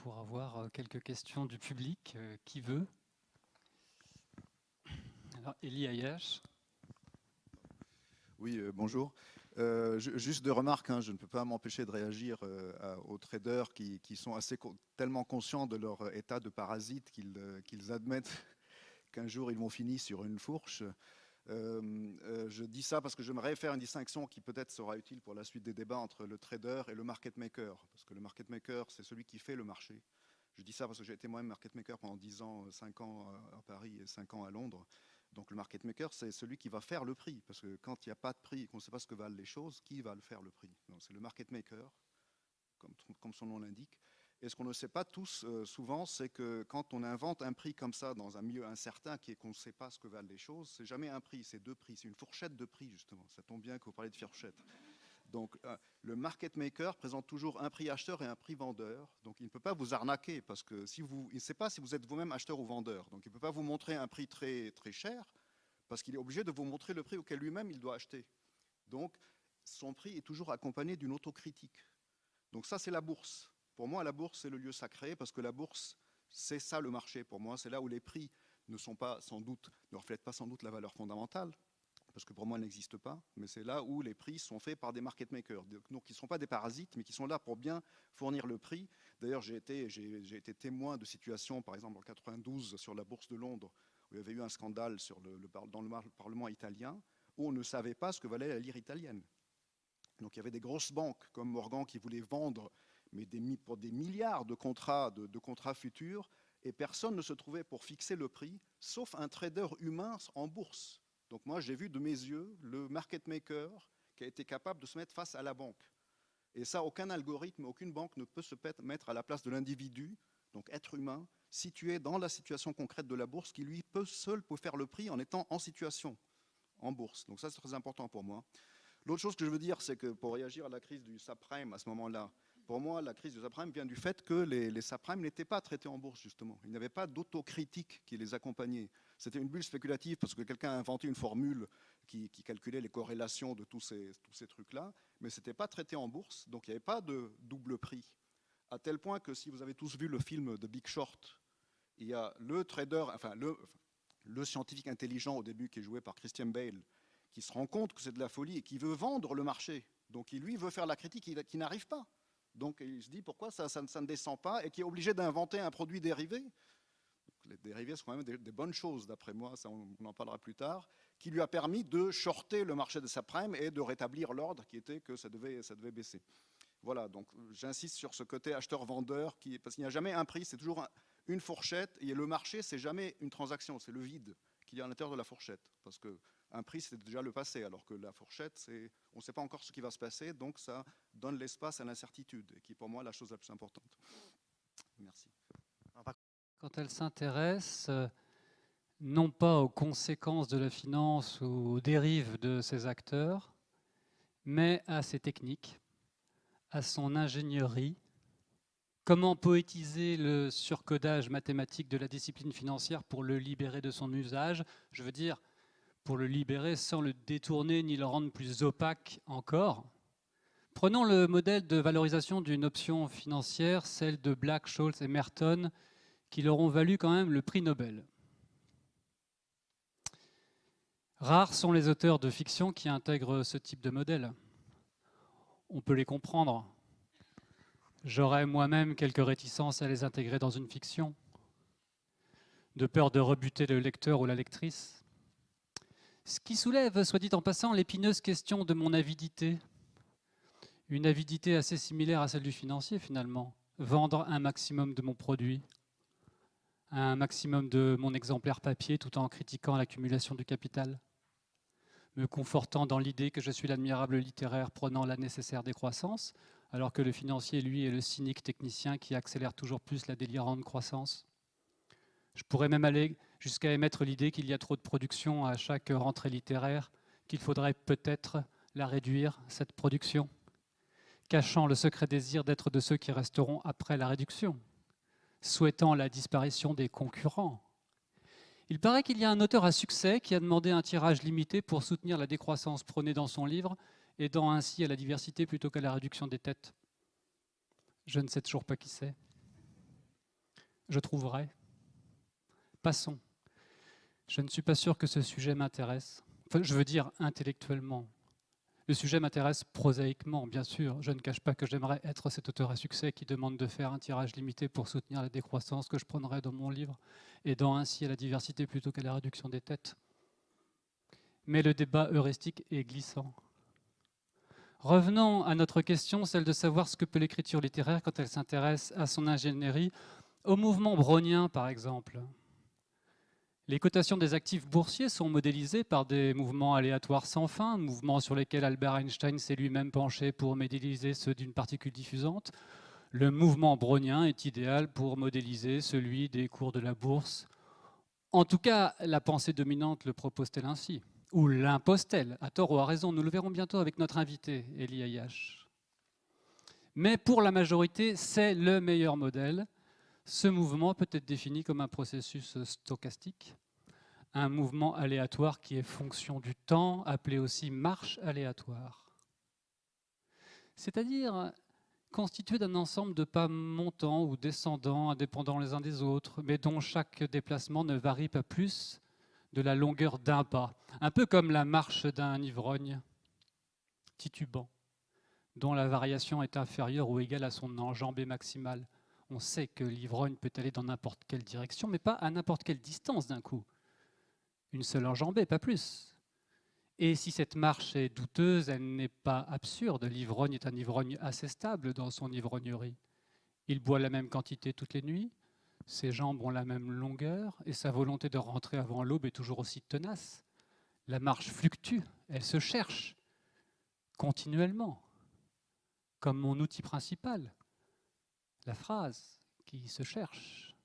pour avoir quelques questions du public. Qui veut? Alors, Elie Ayash. Oui, bonjour. Juste deux remarques, hein, je ne peux pas m'empêcher de réagir aux traders qui sont tellement conscients de leur état de parasite qu'ils admettent qu'un jour ils vont finir sur une fourche. Je dis ça parce que j'aimerais faire une distinction qui peut-être sera utile pour la suite des débats entre le trader et le market maker. Parce que le market maker, c'est celui qui fait le marché. Je dis ça parce que j'ai été moi-même market maker pendant 10 ans, 5 ans à Paris et 5 ans à Londres. Donc le market maker, c'est celui qui va faire le prix. Parce que quand il n'y a pas de prix, qu'on ne sait pas ce que valent les choses, qui va le faire le prix? C'est le market maker, comme son nom l'indique. Et ce qu'on ne sait pas tous souvent, c'est que quand on invente un prix comme ça dans un milieu incertain, qui est qu'on ne sait pas ce que valent les choses, c'est jamais un prix, c'est deux prix, c'est une fourchette de prix justement. Ça tombe bien que vous parlez de fourchette. Donc le market maker présente toujours un prix acheteur et un prix vendeur. Donc il ne peut pas vous arnaquer parce que il ne sait pas si vous êtes vous-même acheteur ou vendeur. Donc il ne peut pas vous montrer un prix très, très cher parce qu'il est obligé de vous montrer le prix auquel lui-même il doit acheter. Donc son prix est toujours accompagné d'une autocritique. Donc ça, c'est la bourse. Pour moi, la bourse, c'est le lieu sacré parce que la bourse, c'est ça le marché. Pour moi, c'est là où les prix ne reflètent pas sans doute la valeur fondamentale, parce que pour moi, elle n'existe pas, mais c'est là où les prix sont faits par des market makers, donc qui ne sont pas des parasites, mais qui sont là pour bien fournir le prix. D'ailleurs, j'ai été témoin de situations, par exemple en 92, sur la bourse de Londres, où il y avait eu un scandale dans le Parlement italien, où on ne savait pas ce que valait la lire italienne. Donc il y avait des grosses banques comme Morgan qui voulaient vendre mais pour des milliards de contrats futurs, et personne ne se trouvait pour fixer le prix, sauf un trader humain en bourse. Donc moi, j'ai vu de mes yeux le market maker qui a été capable de se mettre face à la banque. Et ça, aucun algorithme, aucune banque ne peut se mettre à la place de l'individu, donc être humain, situé dans la situation concrète de la bourse, qui lui seul peut faire le prix en étant en situation, en bourse. Donc ça, c'est très important pour moi. L'autre chose que je veux dire, c'est que pour réagir à la crise du subprime à ce moment-là, pour moi, la crise du subprime vient du fait que les subprimes n'étaient pas traités en bourse, justement. Il n'y avait pas d'autocritique qui les accompagnait. C'était une bulle spéculative parce que quelqu'un a inventé une formule qui calculait les corrélations de tous ces trucs-là, mais ce n'était pas traité en bourse, donc il n'y avait pas de double prix. À tel point que si vous avez tous vu le film The Big Short, il y a le trader, le scientifique intelligent au début qui est joué par Christian Bale, qui se rend compte que c'est de la folie et qui veut vendre le marché. Donc il, lui, veut faire la critique qui n'arrive pas. Donc il se dit pourquoi ça ne descend pas et qui est obligé d'inventer un produit dérivé. Les dérivés sont quand même des bonnes choses, d'après moi, ça on en parlera plus tard, qui lui a permis de shorter le marché des subprimes et de rétablir l'ordre qui était que ça devait baisser. Voilà, donc j'insiste sur ce côté acheteur-vendeur, parce qu'il n'y a jamais un prix, c'est toujours une fourchette, et le marché, c'est jamais une transaction, c'est le vide qu'il y a à l'intérieur de la fourchette. Parce qu'un prix, c'est déjà le passé, alors que la fourchette, on ne sait pas encore ce qui va se passer, donc ça donne l'espace à l'incertitude, qui est pour moi la chose la plus importante. Merci. Quand elle s'intéresse, non pas aux conséquences de la finance ou aux dérives de ces acteurs, mais à ses techniques, à son ingénierie. Comment poétiser le surcodage mathématique de la discipline financière pour le libérer de son usage? Je veux dire, pour le libérer sans le détourner ni le rendre plus opaque encore. Prenons le modèle de valorisation d'une option financière, celle de Black, Scholes et Merton, qui leur ont valu quand même le prix Nobel. Rares sont les auteurs de fiction qui intègrent ce type de modèle. On peut les comprendre. J'aurais moi-même quelques réticences à les intégrer dans une fiction, de peur de rebuter le lecteur ou la lectrice. Ce qui soulève, soit dit en passant, l'épineuse question de mon avidité. Une avidité assez similaire à celle du financier finalement. Vendre un maximum de mon produit, un maximum de mon exemplaire papier tout en critiquant l'accumulation du capital, me confortant dans l'idée que je suis l'admirable littéraire prônant la nécessaire décroissance, alors que le financier, lui, est le cynique technicien qui accélère toujours plus la délirante croissance. Je pourrais même aller jusqu'à émettre l'idée qu'il y a trop de production à chaque rentrée littéraire, qu'il faudrait peut-être la réduire, cette production, cachant le secret désir d'être de ceux qui resteront après la réduction, souhaitant la disparition des concurrents. Il paraît qu'il y a un auteur à succès qui a demandé un tirage limité pour soutenir la décroissance prônée dans son livre, aidant ainsi à la diversité plutôt qu'à la réduction des têtes. Je ne sais toujours pas qui c'est. Je trouverai. Passons. Je ne suis pas sûr que ce sujet m'intéresse. Enfin, je veux dire intellectuellement. Le sujet m'intéresse prosaïquement, bien sûr. Je ne cache pas que j'aimerais être cet auteur à succès qui demande de faire un tirage limité pour soutenir la décroissance que je prendrais dans mon livre, aidant ainsi à la diversité plutôt qu'à la réduction des têtes. Mais le débat heuristique est glissant. Revenons à notre question, celle de savoir ce que peut l'écriture littéraire quand elle s'intéresse à son ingénierie, au mouvement brownien par exemple. Les cotations des actifs boursiers sont modélisées par des mouvements aléatoires sans fin, mouvements sur lesquels Albert Einstein s'est lui-même penché pour modéliser ceux d'une particule diffusante. Le mouvement brownien est idéal pour modéliser celui des cours de la bourse. En tout cas, la pensée dominante le propose-t-elle ainsi? Ou l'impose-t-elle, à tort ou à raison? Nous le verrons bientôt avec notre invité, Elie Ayash. Mais pour la majorité, c'est le meilleur modèle. Ce mouvement peut être défini comme un processus stochastique, un mouvement aléatoire qui est fonction du temps, appelé aussi marche aléatoire. C'est-à-dire constitué d'un ensemble de pas montants ou descendants, indépendants les uns des autres, mais dont chaque déplacement ne varie pas plus de la longueur d'un pas, un peu comme la marche d'un ivrogne titubant, dont la variation est inférieure ou égale à son enjambée maximale. On sait que l'ivrogne peut aller dans n'importe quelle direction, mais pas à n'importe quelle distance d'un coup. Une seule enjambée, pas plus. Et si cette marche est douteuse, elle n'est pas absurde. L'ivrogne est un ivrogne assez stable dans son ivrognerie. Il boit la même quantité toutes les nuits, ses jambes ont la même longueur, et sa volonté de rentrer avant l'aube est toujours aussi tenace. La marche fluctue, elle se cherche continuellement, comme mon outil principal, la phrase qui se cherche,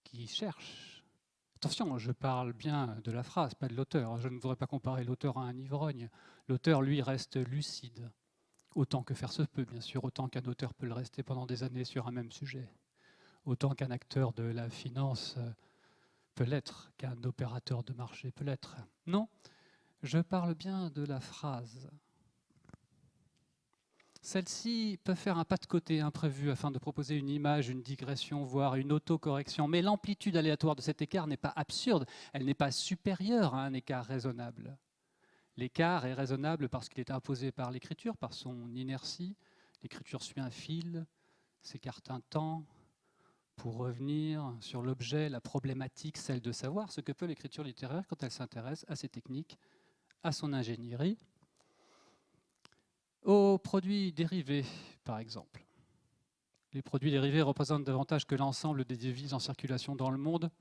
qui cherche. Attention, je parle bien de la phrase, pas de l'auteur. Je ne voudrais pas comparer l'auteur à un ivrogne. L'auteur, lui, reste lucide, autant que faire se peut, bien sûr, autant qu'un auteur peut le rester pendant des années sur un même sujet, autant qu'un acteur de la finance peut l'être, qu'un opérateur de marché peut l'être. Non, je parle bien de la phrase. Celle-ci peut faire un pas de côté imprévu afin de proposer une image, une digression, voire une autocorrection. Mais l'amplitude aléatoire de cet écart n'est pas absurde, elle n'est pas supérieure à un écart raisonnable. L'écart est raisonnable parce qu'il est imposé par l'écriture, par son inertie. L'écriture suit un fil, s'écarte un temps pour revenir sur l'objet, la problématique, celle de savoir ce que peut l'écriture littéraire quand elle s'intéresse à ses techniques, à son ingénierie. Aux produits dérivés, par exemple. Les produits dérivés représentent davantage que l'ensemble des devises en circulation dans le monde,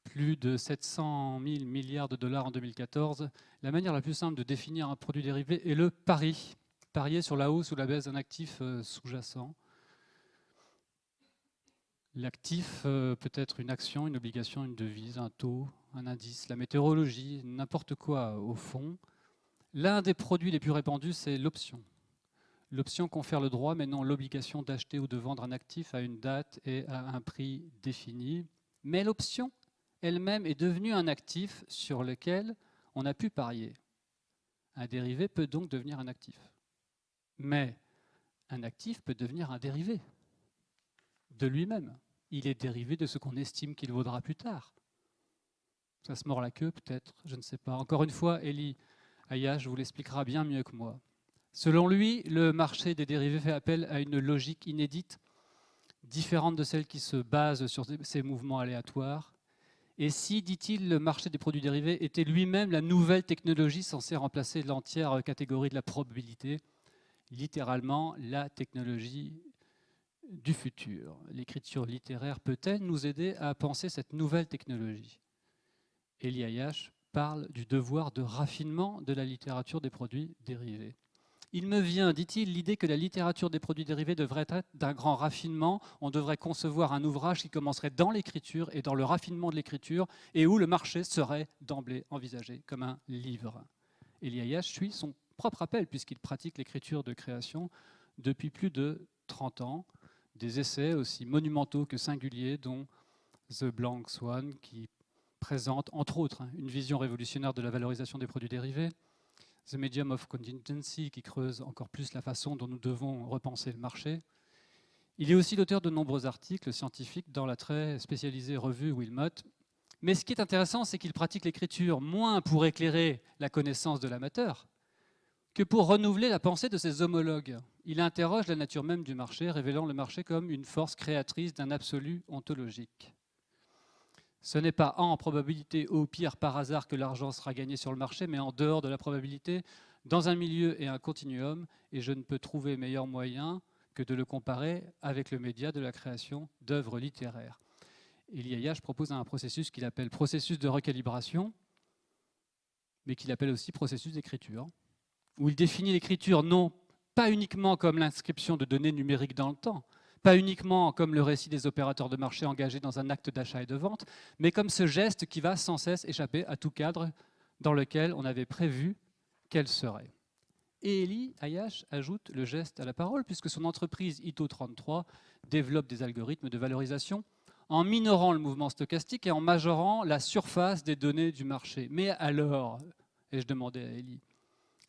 plus de 700 000 milliards de dollars en 2014. La manière la plus simple de définir un produit dérivé est le pari. Parier sur la hausse ou la baisse d'un actif sous-jacent. L'actif peut être une action, une obligation, une devise, un taux, un indice, la météorologie, n'importe quoi au fond. L'un des produits les plus répandus, c'est l'option. L'option confère le droit, mais non l'obligation d'acheter ou de vendre un actif à une date et à un prix défini. Mais l'option elle-même est devenue un actif sur lequel on a pu parier. Un dérivé peut donc devenir un actif. Mais un actif peut devenir un dérivé de lui-même. Il est dérivé de ce qu'on estime qu'il vaudra plus tard. Ça se mord la queue peut-être, je ne sais pas. Encore une fois, Elie Ayash vous l'expliquera bien mieux que moi. Selon lui, le marché des dérivés fait appel à une logique inédite, différente de celle qui se base sur ces mouvements aléatoires. Et si, dit-il, le marché des produits dérivés était lui-même la nouvelle technologie censée remplacer l'entière catégorie de la probabilité, littéralement la technologie du futur. L'écriture littéraire peut-elle nous aider à penser cette nouvelle technologie? Elie Ayash parle du devoir de raffinement de la littérature des produits dérivés. Il me vient, dit-il, l'idée que la littérature des produits dérivés devrait être d'un grand raffinement. On devrait concevoir un ouvrage qui commencerait dans l'écriture et dans le raffinement de l'écriture et où le marché serait d'emblée envisagé comme un livre. Elie Ayash suit son propre appel puisqu'il pratique l'écriture de création depuis plus de 30 ans. Des essais aussi monumentaux que singuliers, dont The Blank Swan, qui présente, entre autres, une vision révolutionnaire de la valorisation des produits dérivés, The Medium of Contingency, qui creuse encore plus la façon dont nous devons repenser le marché, Il est aussi l'auteur de nombreux articles scientifiques dans la très spécialisée revue Wilmot. Mais ce qui est intéressant, c'est qu'il pratique l'écriture moins pour éclairer la connaissance de l'amateur que pour renouveler la pensée de ses homologues. Il interroge la nature même du marché, révélant le marché comme une force créatrice d'un absolu ontologique. Ce n'est pas en probabilité, au pire par hasard, que l'argent sera gagné sur le marché, mais en dehors de la probabilité, dans un milieu et un continuum, et je ne peux trouver meilleur moyen que de le comparer avec le média de la création d'œuvres littéraires. Élie Ayache propose un processus qu'il appelle processus de recalibration, mais qu'il appelle aussi processus d'écriture, où il définit l'écriture non pas uniquement comme l'inscription de données numériques dans le temps, pas uniquement comme le récit des opérateurs de marché engagés dans un acte d'achat et de vente, mais comme ce geste qui va sans cesse échapper à tout cadre dans lequel on avait prévu qu'elle serait. Et Élie Ayache ajoute le geste à la parole, puisque son entreprise Ito33 développe des algorithmes de valorisation en minorant le mouvement stochastique et en majorant la surface des données du marché. Mais alors, et je demandais à Élie,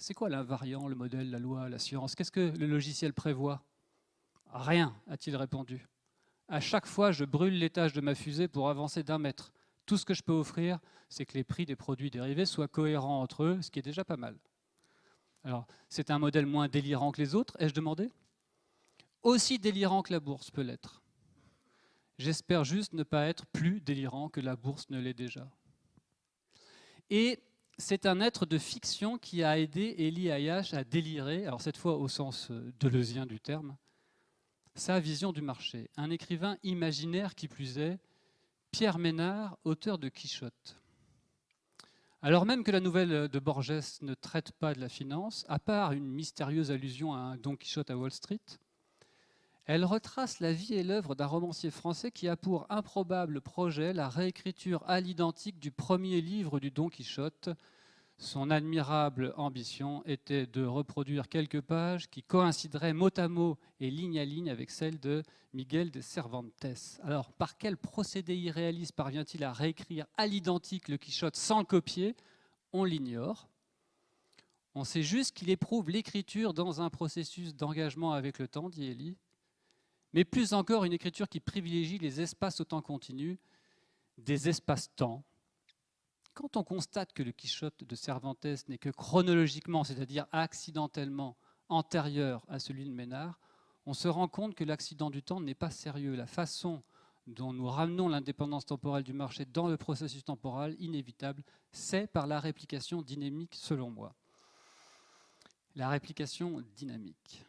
c'est quoi l'invariant, le modèle, la loi, la science? Qu'est-ce que le logiciel prévoit? Rien, a-t-il répondu. À chaque fois, je brûle l'étage de ma fusée pour avancer d'1 mètre. Tout ce que je peux offrir, c'est que les prix des produits dérivés soient cohérents entre eux, ce qui est déjà pas mal. Alors, c'est un modèle moins délirant que les autres, ai-je demandé? Aussi délirant que la bourse peut l'être. J'espère juste ne pas être plus délirant que la bourse ne l'est déjà. Et c'est un être de fiction qui a aidé Élie Ayache à délirer, alors cette fois au sens deleuzien du terme, sa vision du marché. Un écrivain imaginaire qui plus est, Pierre Ménard, auteur de Quichotte. Alors même que la nouvelle de Borges ne traite pas de la finance, à part une mystérieuse allusion à un Don Quichotte à Wall Street, elle retrace la vie et l'œuvre d'un romancier français qui a pour improbable projet la réécriture à l'identique du premier livre du Don Quichotte. Son admirable ambition était de reproduire quelques pages qui coïncideraient mot à mot et ligne à ligne avec celles de Miguel de Cervantes. Alors, par quel procédé irréaliste parvient-il à réécrire à l'identique le Quichotte sans le copier? On l'ignore. On sait juste qu'il éprouve l'écriture dans un processus d'engagement avec le temps, dit Élie, mais plus encore une écriture qui privilégie les espaces au temps continu, des espaces-temps. Quand on constate que le Quichotte de Cervantes n'est que chronologiquement, c'est-à-dire accidentellement, antérieur à celui de Ménard, on se rend compte que l'accident du temps n'est pas sérieux. La façon dont nous ramenons l'indépendance temporelle du marché dans le processus temporel inévitable, c'est par la réplication dynamique, selon moi. La réplication dynamique,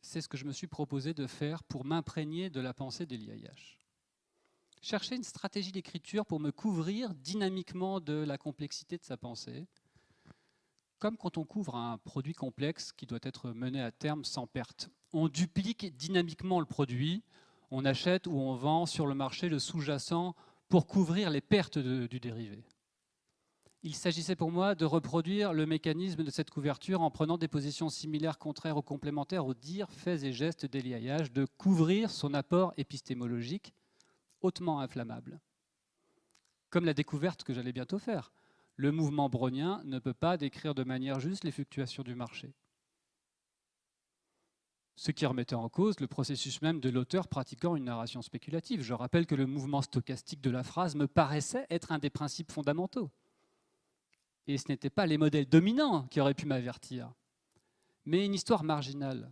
c'est ce que je me suis proposé de faire pour m'imprégner de la pensée d'Élie Ayache. Chercher une stratégie d'écriture pour me couvrir dynamiquement de la complexité de sa pensée, comme quand on couvre un produit complexe qui doit être mené à terme sans perte. On duplique dynamiquement le produit, on achète ou on vend sur le marché le sous-jacent pour couvrir les pertes du dérivé. Il s'agissait pour moi de reproduire le mécanisme de cette couverture en prenant des positions similaires, contraires ou complémentaires aux dires, faits et gestes d'Élie Ayache, de couvrir son apport épistémologique hautement inflammable. Comme la découverte que j'allais bientôt faire. Le mouvement brownien ne peut pas décrire de manière juste les fluctuations du marché. Ce qui remettait en cause le processus même de l'auteur pratiquant une narration spéculative. Je rappelle que le mouvement stochastique de la phrase me paraissait être un des principes fondamentaux. Et ce n'étaient pas les modèles dominants qui auraient pu m'avertir, mais une histoire marginale.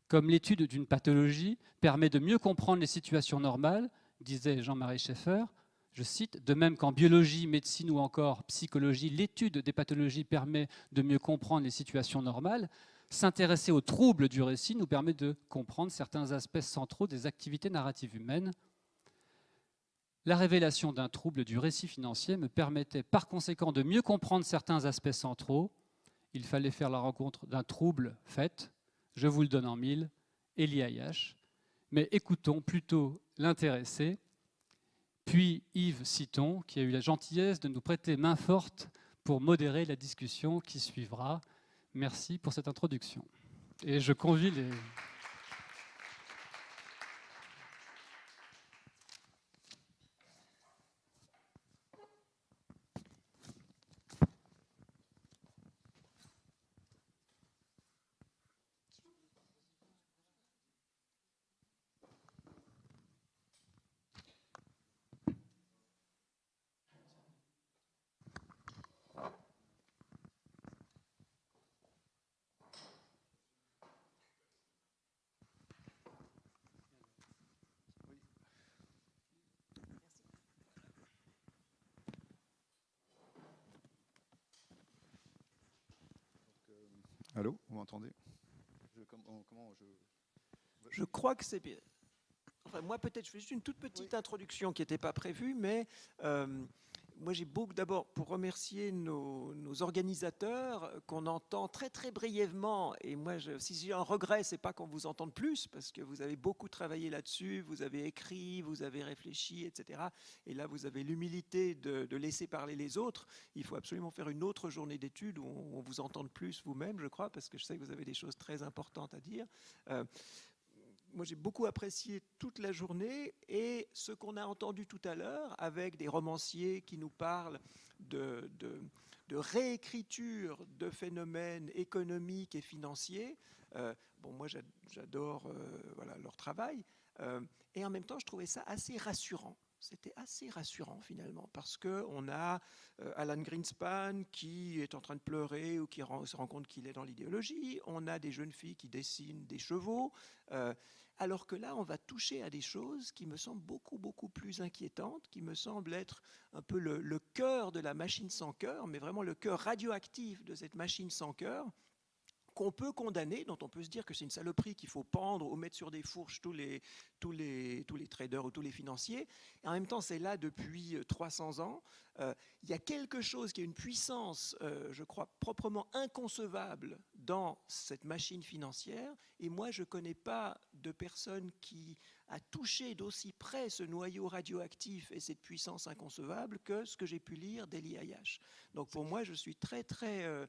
Comme l'étude d'une pathologie permet de mieux comprendre les situations normales, disait Jean-Marie Schaeffer, je cite, « De même qu'en biologie, médecine ou encore psychologie, l'étude des pathologies permet de mieux comprendre les situations normales, s'intéresser aux troubles du récit nous permet de comprendre certains aspects centraux des activités narratives humaines. La révélation d'un trouble du récit financier me permettait par conséquent de mieux comprendre certains aspects centraux. Il fallait faire la rencontre d'un trouble fait, je vous le donne en 1000, Élie Ayache. Mais écoutons plutôt l'intéressé, puis Yves Citon, qui a eu la gentillesse de nous prêter main forte pour modérer la discussion qui suivra. Merci pour cette introduction. Et je convie les... Allô, vous m'entendez? Je crois que c'est bien. Enfin, moi, peut-être, je fais juste une toute petite introduction qui n'était pas prévue, mais moi, j'ai beaucoup d'abord pour remercier nos organisateurs qu'on entend très, très brièvement. Et moi, si j'ai un regret, c'est pas qu'on vous entende plus, parce que vous avez beaucoup travaillé là-dessus, vous avez écrit, vous avez réfléchi, etc. Et là, vous avez l'humilité de laisser parler les autres. Il faut absolument faire une autre journée d'études où on vous entende plus vous-même, je crois, parce que je sais que vous avez des choses très importantes à dire. Moi, j'ai beaucoup apprécié toute la journée et ce qu'on a entendu tout à l'heure avec des romanciers qui nous parlent de réécriture de phénomènes économiques et financiers. Bon, moi, j'adore voilà, leur travail. Et en même temps, je trouvais ça assez rassurant. C'était assez rassurant finalement parce qu'on a Alan Greenspan qui est en train de pleurer ou qui se rend compte qu'il est dans l'idéologie. On a des jeunes filles qui dessinent des chevaux. Alors que là, on va toucher à des choses qui me semblent beaucoup, beaucoup plus inquiétantes, qui me semblent être un peu le cœur de la machine sans cœur, mais vraiment le cœur radioactif de cette machine sans cœur, qu'on peut condamner, dont on peut se dire que c'est une saloperie qu'il faut pendre ou mettre sur des fourches tous les traders ou tous les financiers. Et en même temps, c'est là depuis 300 ans. Il y a quelque chose qui a une puissance, je crois, proprement inconcevable dans cette machine financière. Et moi, je ne connais pas de personne qui a touché d'aussi près ce noyau radioactif et cette puissance inconcevable que ce que j'ai pu lire d'Eli Hayash. Donc pour moi, je suis très, très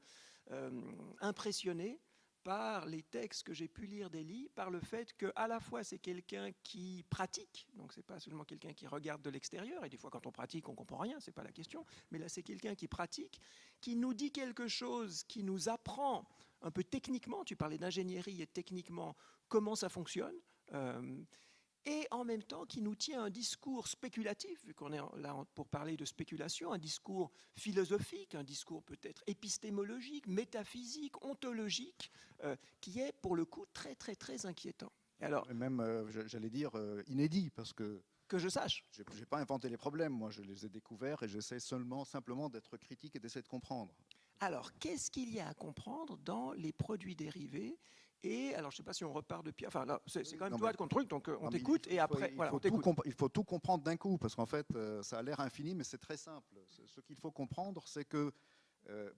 impressionné par les textes que j'ai pu lire d'Eli, par le fait qu'à la fois c'est quelqu'un qui pratique, donc c'est pas seulement quelqu'un qui regarde de l'extérieur, et des fois quand on pratique on comprend rien, c'est pas la question, mais là c'est quelqu'un qui pratique, qui nous dit quelque chose, qui nous apprend un peu techniquement, tu parlais d'ingénierie et techniquement comment ça fonctionne, et en même temps qui nous tient un discours spéculatif, vu qu'on est là pour parler de spéculation, un discours philosophique, un discours peut-être épistémologique, métaphysique, ontologique, qui est pour le coup très très très inquiétant. Alors, même, j'allais dire, inédit, parce que je sache. Je n'ai pas inventé les problèmes, moi je les ai découverts et j'essaie simplement d'être critique et d'essayer de comprendre. Alors, qu'est-ce qu'il y a à comprendre dans les produits dérivés? Et alors, je ne sais pas si on repart depuis. Enfin, là, c'est quand même toi ton truc, donc on t'écoute et après, voilà, on t'écoute. Il faut tout comprendre d'un coup, parce qu'en fait, ça a l'air infini, mais c'est très simple. Ce qu'il faut comprendre, c'est que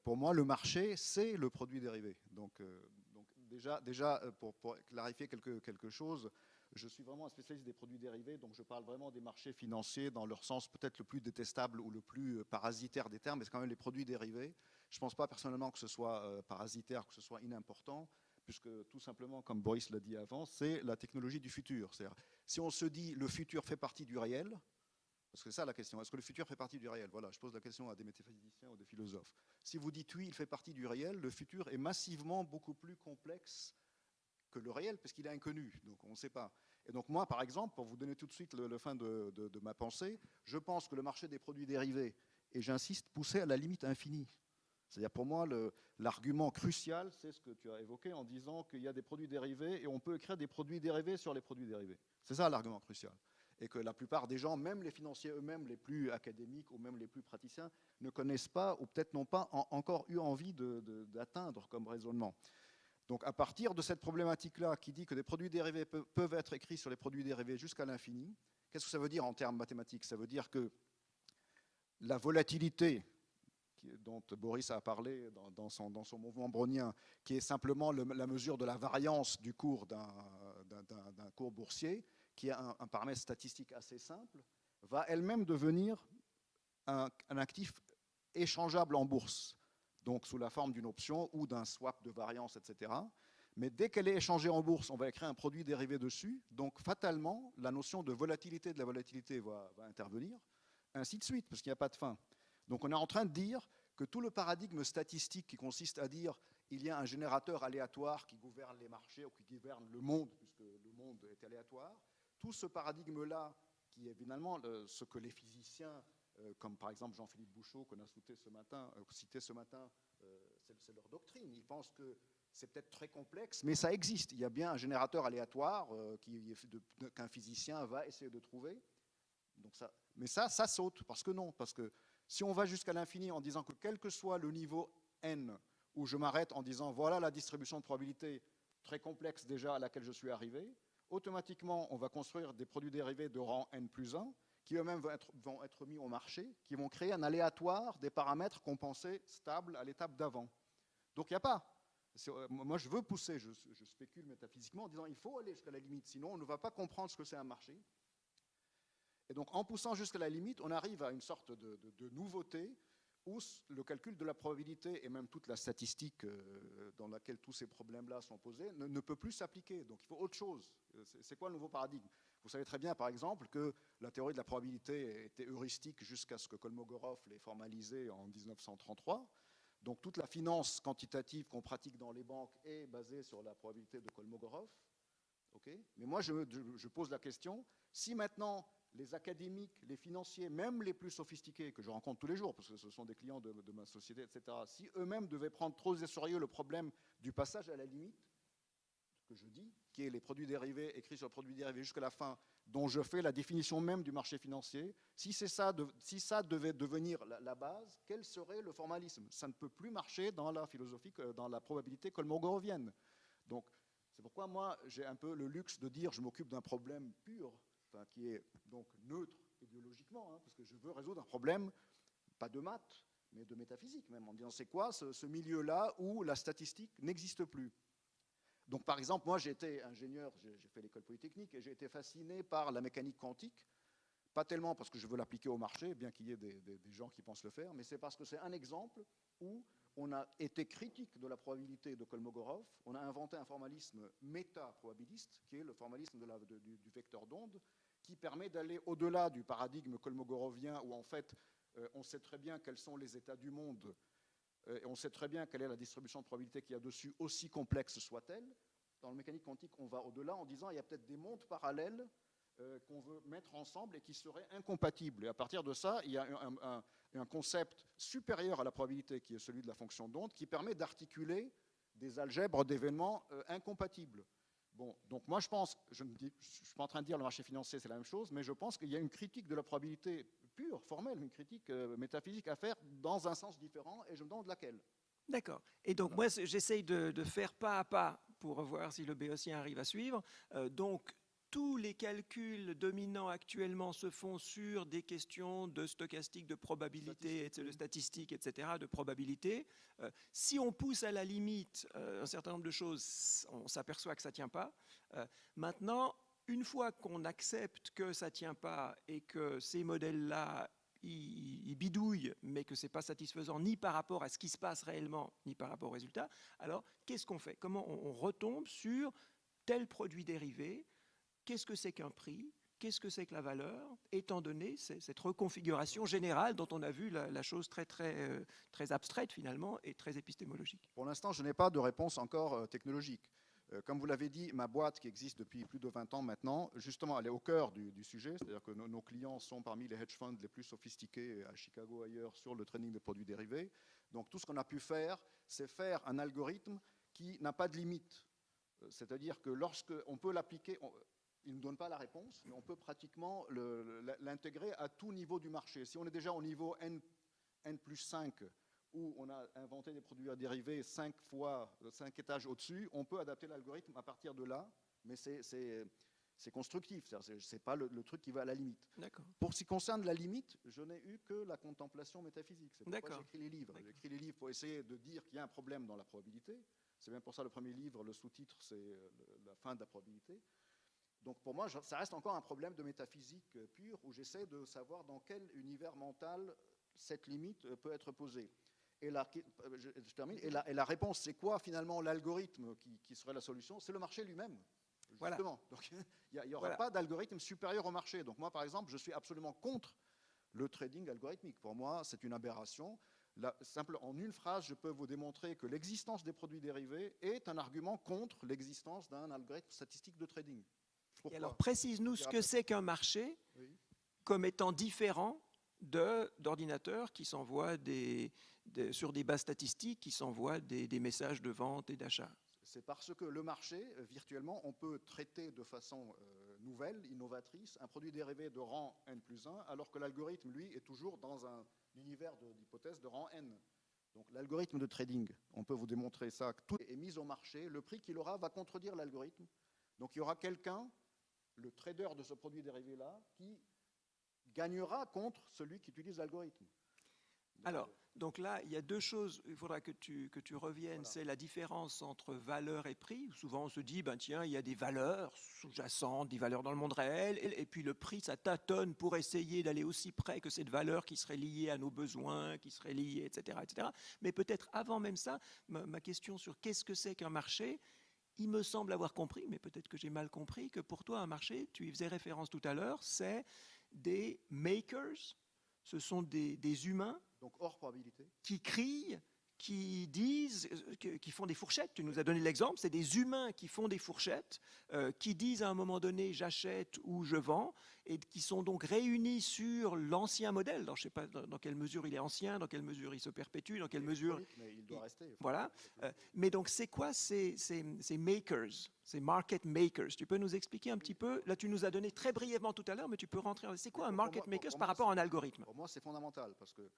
pour moi, le marché, c'est le produit dérivé. Donc déjà pour clarifier quelque chose, je suis vraiment un spécialiste des produits dérivés, donc je parle vraiment des marchés financiers dans leur sens peut-être le plus détestable ou le plus parasitaire des termes, mais c'est quand même les produits dérivés. Je ne pense pas personnellement que ce soit parasitaire, que ce soit inimportant, puisque tout simplement, comme Boris l'a dit avant, c'est la technologie du futur. C'est-à-dire, si on se dit le futur fait partie du réel, parce que c'est ça la question, est-ce que le futur fait partie du réel? Voilà, je pose la question à des métaphysiciens ou des philosophes. Si vous dites oui, il fait partie du réel, le futur est massivement beaucoup plus complexe que le réel, parce qu'il est inconnu, donc on ne sait pas. Et donc moi, par exemple, pour vous donner tout de suite le fin de ma pensée, je pense que le marché des produits dérivés, et j'insiste, poussé à la limite infinie. C'est-à-dire pour moi, l'argument crucial, c'est ce que tu as évoqué en disant qu'il y a des produits dérivés et on peut écrire des produits dérivés sur les produits dérivés. C'est ça l'argument crucial. Et que la plupart des gens, même les financiers eux-mêmes, les plus académiques ou même les plus praticiens, ne connaissent pas ou peut-être n'ont pas encore eu envie d'atteindre comme raisonnement. Donc à partir de cette problématique-là qui dit que des produits dérivés peuvent être écrits sur les produits dérivés jusqu'à l'infini, qu'est-ce que ça veut dire en termes mathématiques? Ça veut dire que la volatilité dont Boris a parlé dans son mouvement brownien, qui est simplement la mesure de la variance du cours d'un cours boursier, qui a un paramètre statistique assez simple, va elle-même devenir un actif échangeable en bourse, donc sous la forme d'une option ou d'un swap de variance, etc. Mais dès qu'elle est échangée en bourse, on va écrire un produit dérivé dessus, donc fatalement, la notion de volatilité de la volatilité va intervenir, ainsi de suite, parce qu'il n'y a pas de fin. Donc on est en train de dire que tout le paradigme statistique qui consiste à dire il y a un générateur aléatoire qui gouverne les marchés ou qui gouverne le monde, puisque le monde est aléatoire, tout ce paradigme-là, qui est finalement ce que les physiciens, comme par exemple Jean-Philippe Bouchot, qu'on a cité ce matin, c'est leur doctrine. Ils pensent que c'est peut-être très complexe, mais ça existe. Il y a bien un générateur aléatoire qu'un physicien va essayer de trouver. Donc mais ça saute, parce que non, parce que si on va jusqu'à l'infini en disant que quel que soit le niveau n où je m'arrête en disant voilà la distribution de probabilité très complexe déjà à laquelle je suis arrivé, automatiquement on va construire des produits dérivés de rang n+1 qui eux-mêmes vont être mis au marché, qui vont créer un aléatoire des paramètres qu'on pensait stables à l'étape d'avant. Donc il n'y a pas. Moi je veux pousser, je spécule métaphysiquement en disant il faut aller jusqu'à la limite, sinon on ne va pas comprendre ce que c'est un marché. Et donc en poussant jusqu'à la limite, on arrive à une sorte de nouveauté où le calcul de la probabilité et même toute la statistique dans laquelle tous ces problèmes-là sont posés ne peut plus s'appliquer. Donc il faut autre chose. C'est quoi le nouveau paradigme? Vous savez très bien, par exemple, que la théorie de la probabilité était heuristique jusqu'à ce que Kolmogorov l'ait formalisée en 1933. Donc toute la finance quantitative qu'on pratique dans les banques est basée sur la probabilité de Kolmogorov. Okay. Mais moi, je pose la question, si maintenant les académiques, les financiers, même les plus sophistiqués, que je rencontre tous les jours, parce que ce sont des clients de ma société, etc., si eux-mêmes devaient prendre trop au sérieux le problème du passage à la limite, que je dis, qui est les produits dérivés, écrits sur le produit dérivé jusqu'à la fin, dont je fais la définition même du marché financier, si ça devait devenir la base, quel serait le formalisme? Ça ne peut plus marcher dans la philosophie, dans la probabilité kolmogorovienne. Donc, c'est pourquoi moi, j'ai un peu le luxe de dire je m'occupe d'un problème pur, enfin, qui est donc neutre idéologiquement, hein, parce que je veux résoudre un problème, pas de maths, mais de métaphysique même, en disant c'est quoi ce milieu-là où la statistique n'existe plus. Donc par exemple, moi j'ai été ingénieur, j'ai fait l'école polytechnique et j'ai été fasciné par la mécanique quantique, pas tellement parce que je veux l'appliquer au marché, bien qu'il y ait des gens qui pensent le faire, mais c'est parce que c'est un exemple où on a été critique de la probabilité de Kolmogorov, on a inventé un formalisme méta-probabiliste, qui est le formalisme du vecteur d'onde, qui permet d'aller au-delà du paradigme kolmogorovien, où en fait, on sait très bien quels sont les états du monde, et on sait très bien quelle est la distribution de probabilité qu'il y a dessus, aussi complexe soit-elle. Dans la mécanique quantique, on va au-delà en disant il y a peut-être des mondes parallèles qu'on veut mettre ensemble et qui seraient incompatibles. Et à partir de ça, il y a un concept supérieur à la probabilité, qui est celui de la fonction d'onde, qui permet d'articuler des algèbres d'événements incompatibles. Bon, donc moi je pense, je ne suis pas en train de dire le marché financier c'est la même chose, mais je pense qu'il y a une critique de la probabilité pure, formelle, une critique métaphysique à faire dans un sens différent, et je me demande laquelle. D'accord. Et donc moi j'essaye de faire pas à pas pour voir si le béotien arrive à suivre. Donc tous les calculs dominants actuellement se font sur des questions de stochastique, de probabilité, de statistique, etc., de probabilité. Si on pousse à la limite un certain nombre de choses, on s'aperçoit que ça ne tient pas. Maintenant, une fois qu'on accepte que ça ne tient pas et que ces modèles-là, ils bidouillent, mais que ce n'est pas satisfaisant ni par rapport à ce qui se passe réellement, ni par rapport aux résultats, alors qu'est-ce qu'on fait? Comment on retombe sur tel produit dérivé? Qu'est-ce que c'est qu'un prix? Qu'est-ce que c'est que la valeur, étant donné cette reconfiguration générale dont on a vu la chose très abstraite finalement et très épistémologique? Pour l'instant, je n'ai pas de réponse encore technologique. Comme vous l'avez dit, ma boîte qui existe depuis plus de 20 ans maintenant, justement, elle est au cœur du sujet, c'est-à-dire que nos clients sont parmi les hedge funds les plus sophistiqués à Chicago, ailleurs, sur le trading des produits dérivés. Donc tout ce qu'on a pu faire, c'est faire un algorithme qui n'a pas de limite. C'est-à-dire que lorsqu'on peut l'appliquer, il ne donne pas la réponse, mais on peut pratiquement l'intégrer à tout niveau du marché. Si on est déjà au niveau N+5, où on a inventé des produits dérivés 5 étages au-dessus, on peut adapter l'algorithme à partir de là, mais c'est constructif, ce n'est pas le truc qui va à la limite. Pour ce qui concerne la limite, je n'ai eu que la contemplation métaphysique. C'est pourquoi j'écris les livres. J'écris les livres pour essayer de dire qu'il y a un problème dans la probabilité. C'est bien pour ça le premier livre, le sous-titre, c'est la fin de la probabilité. Donc pour moi, ça reste encore un problème de métaphysique pure, où j'essaie de savoir dans quel univers mental cette limite peut être posée. Et je termine. Et la réponse, c'est quoi finalement l'algorithme qui serait la solution? C'est le marché lui-même, justement. Voilà. Donc il n'y aura pas d'algorithme supérieur au marché. Donc moi, par exemple, je suis absolument contre le trading algorithmique. Pour moi, c'est une aberration. En une phrase, je peux vous démontrer que l'existence des produits dérivés est un argument contre l'existence d'un algorithme statistique de trading. Et alors, précise-nous ce que c'est qu'un marché comme étant différent d'ordinateurs qui s'envoient sur des bases statistiques, qui s'envoient des messages de vente et d'achat. C'est parce que le marché, virtuellement, on peut traiter de façon nouvelle, innovatrice, un produit dérivé de rang N+1, alors que l'algorithme, lui, est toujours dans un univers d'hypothèses de rang N. Donc l'algorithme de trading, on peut vous démontrer ça, tout est mis au marché, le prix qu'il aura va contredire l'algorithme. Donc il y aura quelqu'un, le trader de ce produit dérivé-là, qui gagnera contre celui qui utilise l'algorithme. Alors, donc là, il y a deux choses, il faudra que tu reviennes, Voilà. c'est la différence entre valeur et prix. Souvent, on se dit, ben tiens, il y a des valeurs sous-jacentes, des valeurs dans le monde réel, et puis le prix, ça tâtonne pour essayer d'aller aussi près que cette valeur qui serait liée à nos besoins, qui serait liée, etc. etc. Mais peut-être avant même ça, ma question sur qu'est-ce que c'est qu'un marché, il me semble avoir compris, mais peut-être que j'ai mal compris, que pour toi, un marché, tu y faisais référence tout à l'heure, c'est des makers, ce sont des humains Donc hors probabilité. qui crient, qui disent, qui font des fourchettes. Tu nous as donné l'exemple, c'est des humains qui font des fourchettes, qui disent à un moment donné j'achète ou je vends, et qui sont donc réunis sur l'ancien modèle. Alors, je ne sais pas dans quelle mesure il est ancien, dans quelle mesure il se perpétue, dans quelle mesure... Mais il doit rester. Voilà. Mais donc, c'est quoi ces makers, ces market makers? Tu peux nous expliquer un petit peu? Là, tu nous as donné très brièvement tout à l'heure, mais tu peux rentrer. C'est quoi un market maker par rapport à un algorithme? Pour moi, c'est fondamental parce que.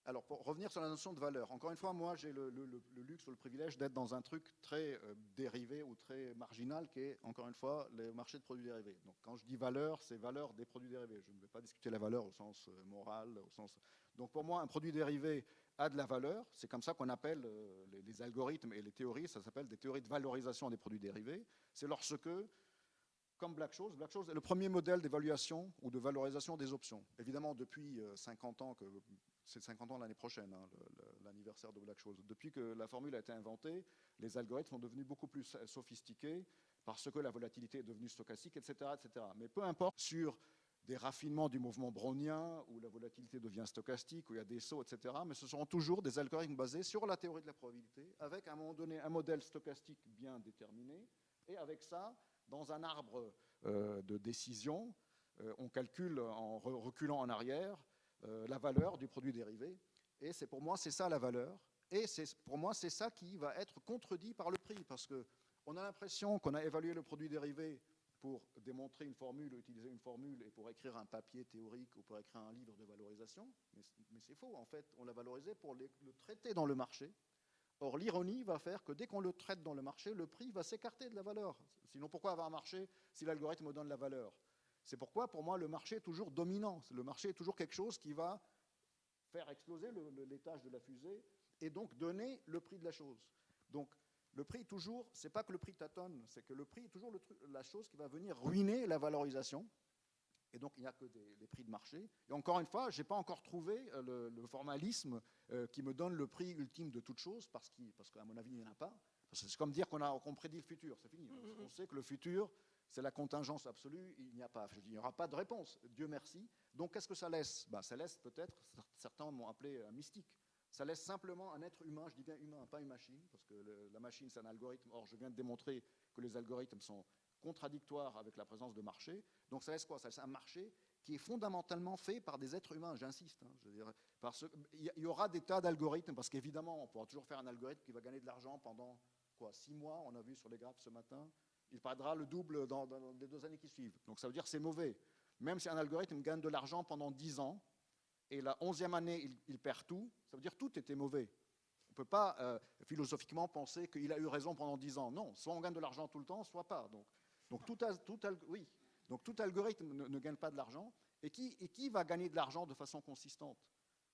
Alors, pour revenir sur la notion de valeur, encore une fois, moi, j'ai le luxe ou le privilège d'être dans un truc très dérivé ou très marginal qui est, encore une fois, les marchés de produits dérivés. Donc, quand je dis valeur, c'est valeur des produits dérivés. Je ne vais pas discuter la valeur au sens moral, au sens... Donc, pour moi, un produit dérivé a de la valeur. C'est comme ça qu'on appelle les algorithmes et les théories. Ça s'appelle des théories de valorisation des produits dérivés. C'est lorsque... Comme Black-Scholes est le premier modèle d'évaluation ou de valorisation des options. Évidemment, depuis 50 ans, c'est 50 ans l'année prochaine, hein, l'anniversaire de Black-Scholes. Depuis que la formule a été inventée, les algorithmes sont devenus beaucoup plus sophistiqués parce que la volatilité est devenue stochastique, etc., etc. Mais peu importe, sur des raffinements du mouvement brownien, où la volatilité devient stochastique, où il y a des sauts, etc., mais ce seront toujours des algorithmes basés sur la théorie de la probabilité, avec à un moment donné un modèle stochastique bien déterminé, et avec ça, dans un arbre de décision, on calcule en reculant en arrière la valeur du produit dérivé. Et pour moi, c'est ça la valeur. Et pour moi, c'est ça qui va être contredit par le prix. Parce qu'on a l'impression qu'on a évalué le produit dérivé pour démontrer une formule, utiliser une formule et pour écrire un papier théorique ou pour écrire un livre de valorisation. Mais c'est faux. En fait, on l'a valorisé pour le traiter dans le marché. Or, l'ironie va faire que dès qu'on le traite dans le marché, le prix va s'écarter de la valeur. Sinon, pourquoi avoir un marché si l'algorithme donne la valeur? C'est pourquoi, pour moi, le marché est toujours dominant. Le marché est toujours quelque chose qui va faire exploser l'étage de la fusée et donc donner le prix de la chose. Donc, le prix, toujours, c'est pas que le prix tâtonne, c'est que le prix est toujours la chose qui va venir ruiner la valorisation. Et donc, il n'y a que des prix de marché. Et encore une fois, je n'ai pas encore trouvé le formalisme qui me donne le prix ultime de toute chose, parce qu'à mon avis, il n'y en a pas. C'est comme dire qu'on prédit le futur, c'est fini. On sait que le futur, c'est la contingence absolue, il n'y a pas. Il n'y aura pas de réponse, Dieu merci. Donc, qu'est-ce que ça laisse? Ça laisse peut-être, certains m'ont appelé mystique, ça laisse simplement un être humain, je dis bien humain, pas une machine, parce que la machine, c'est un algorithme. Or, je viens de démontrer que les algorithmes sont contradictoire avec la présence de marché. Donc ça laisse quoi? Ça laisse un marché qui est fondamentalement fait par des êtres humains, j'insiste. Hein, il y aura des tas d'algorithmes, parce qu'évidemment, on pourra toujours faire un algorithme qui va gagner de l'argent pendant 6 mois, on a vu sur les graphes ce matin, il perdra le double dans les 2 années qui suivent. Donc ça veut dire que c'est mauvais. Même si un algorithme gagne de l'argent pendant 10 ans, et la 11e année, il perd tout, ça veut dire que tout était mauvais. On ne peut pas philosophiquement penser qu'il a eu raison pendant 10 ans. Non, soit on gagne de l'argent tout le temps, soit pas. Donc tout algorithme ne gagne pas de l'argent. Et qui va gagner de l'argent de façon consistante?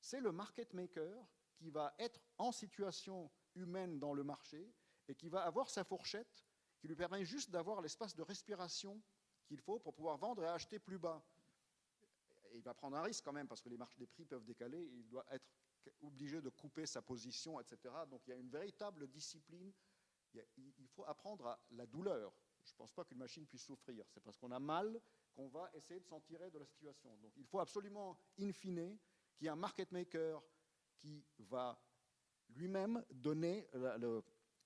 C'est le market maker qui va être en situation humaine dans le marché et qui va avoir sa fourchette qui lui permet juste d'avoir l'espace de respiration qu'il faut pour pouvoir vendre et acheter plus bas. Et il va prendre un risque quand même parce que les prix peuvent décaler. Il doit être obligé de couper sa position, etc. Donc il y a une véritable discipline. Il faut apprendre à la douleur. Je ne pense pas qu'une machine puisse souffrir. C'est parce qu'on a mal qu'on va essayer de s'en tirer de la situation. Donc il faut absolument, in fine, qu'il y ait un market maker qui va lui-même donner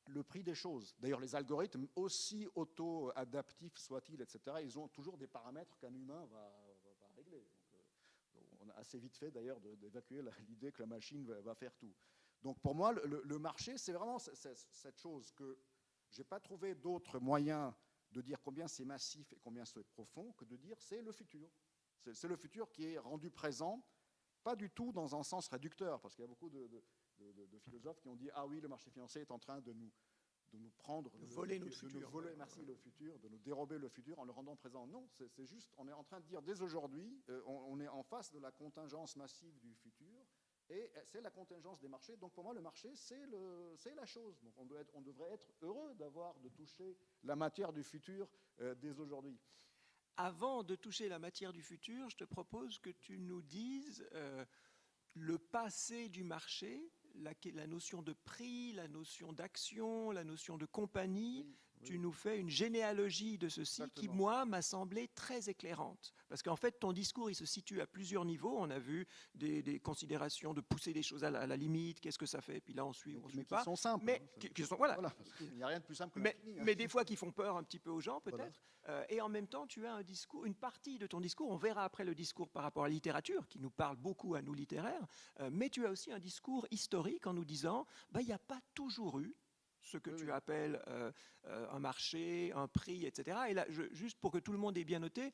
le prix des choses. D'ailleurs, les algorithmes, aussi auto-adaptifs soient-ils, etc., ils ont toujours des paramètres qu'un humain va régler. Donc, on a assez vite fait, d'ailleurs, d'évacuer l'idée que la machine va faire tout. Donc pour moi, le marché, c'est vraiment cette chose que je n'ai pas trouvé d'autres moyens de dire combien c'est massif et combien c'est profond que de dire c'est le futur. C'est le futur qui est rendu présent, pas du tout dans un sens réducteur, parce qu'il y a beaucoup de de philosophes qui ont dit « Ah oui, le marché financier est en train de nous prendre, De voler notre de nous futur. voler, merci, le futur, de nous dérober le futur en le rendant présent. » Non, c'est juste, on est en train de dire dès aujourd'hui, on est en face de la contingence massive du futur, et c'est la contingence des marchés. Donc pour moi, le marché, c'est la chose. Donc on devrait être heureux de toucher la matière du futur dès aujourd'hui. Avant de toucher la matière du futur, je te propose que tu nous dises le passé du marché, la notion de prix, la notion d'action, la notion de compagnie. Oui, Tu nous fais une généalogie de ceci qui, Exactement. moi, m'a semblé très éclairante. Parce qu'en fait, ton discours, il se situe à plusieurs niveaux. On a vu des considérations de pousser les choses à la limite, qu'est-ce que ça fait, puis là, on suit ou on ne Mais suit qui pas. sont simples. Mais hein, qui sont, voilà. Il n'y a rien de plus simple que Mais, l'infini. mais des fois qui font peur un petit peu aux gens, peut-être. Voilà. Et en même temps, tu as un discours, une partie de ton discours, on verra après le discours par rapport à la littérature, qui nous parle beaucoup à nous littéraires, mais tu as aussi un discours historique en nous disant, il n'y a pas toujours eu ce que tu appelles un marché, un prix, etc. Et là, juste pour que tout le monde ait bien noté,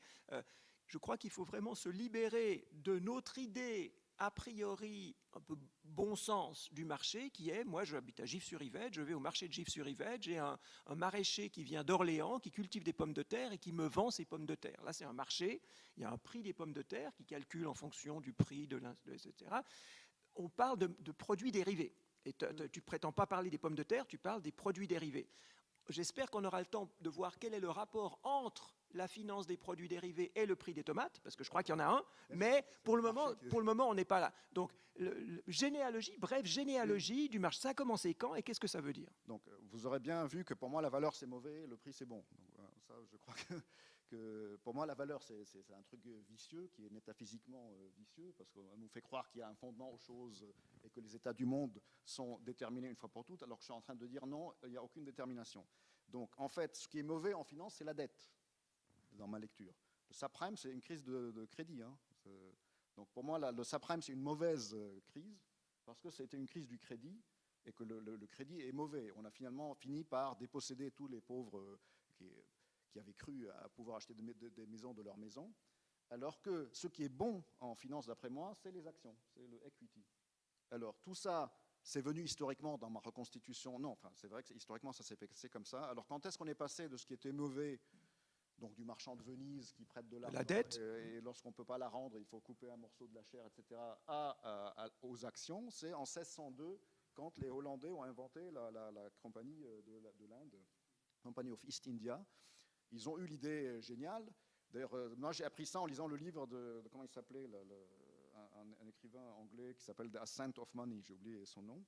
je crois qu'il faut vraiment se libérer de notre idée a priori un peu bon sens du marché qui est, moi j'habite à Gif-sur-Yvette, je vais au marché de Gif-sur-Yvette, j'ai un maraîcher qui vient d'Orléans, qui cultive des pommes de terre et qui me vend ses pommes de terre. Là c'est un marché, il y a un prix des pommes de terre qui calcule en fonction du prix, etc. On parle de produits dérivés. Et tu ne prétends pas parler des pommes de terre, tu parles des produits dérivés. J'espère qu'on aura le temps de voir quel est le rapport entre la finance des produits dérivés et le prix des tomates, parce que je crois qu'il y en a un, mais pour le moment, on n'est pas là. Donc, généalogie du marché, ça a commencé quand et qu'est-ce que ça veut dire? Donc, vous aurez bien vu que pour moi, la valeur, c'est mauvais, le prix, c'est bon. Donc, ça, je crois que pour moi, la valeur, c'est un truc vicieux, qui est métaphysiquement vicieux, parce qu'on nous fait croire qu'il y a un fondement aux choses et que les états du monde sont déterminés une fois pour toutes, alors que je suis en train de dire non, il n'y a aucune détermination. Donc, en fait, ce qui est mauvais en finance, c'est la dette, dans ma lecture. Le subprime, c'est une crise de crédit. Hein. Donc, pour moi, le subprime, c'est une mauvaise crise, parce que c'était une crise du crédit, et que le crédit est mauvais. On a finalement fini par déposséder tous les pauvres qui avaient cru à pouvoir acheter des maisons de leur maison, alors que ce qui est bon en finance, d'après moi, c'est les actions, c'est le equity. Alors tout ça, c'est venu historiquement dans ma reconstitution. Non, enfin, c'est vrai que historiquement, ça s'est passé comme ça. Alors quand est-ce qu'on est passé de ce qui était mauvais, donc du marchand de Venise qui prête de l'argent, la dette, et lorsqu'on ne peut pas la rendre, il faut couper un morceau de la chair, etc., aux actions, c'est en 1602, quand les Hollandais ont inventé la compagnie de l'Inde, Company of East India. Ils ont eu l'idée géniale. D'ailleurs, moi j'ai appris ça en lisant le livre de comment il s'appelait, un écrivain anglais qui s'appelle The Ascent of Money, j'ai oublié son nom.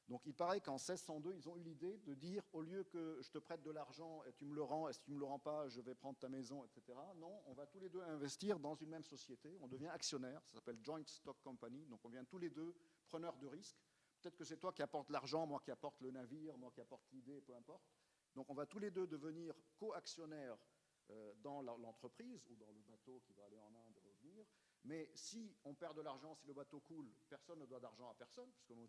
Donc il paraît qu'en 1602, ils ont eu l'idée de dire, au lieu que je te prête de l'argent et tu me le rends, et si tu ne me le rends pas, je vais prendre ta maison, etc. Non, on va tous les deux investir dans une même société, on devient actionnaire, ça s'appelle Joint Stock Company, donc on devient tous les deux preneurs de risques. Peut-être que c'est toi qui apportes l'argent, moi qui apporte le navire, moi qui apporte l'idée, peu importe. Donc on va tous les deux devenir co-actionnaires dans l'entreprise ou dans le bateau qui va aller en Inde et revenir. Mais si on perd de l'argent, si le bateau coule, personne ne doit d'argent à personne, puisqu'on est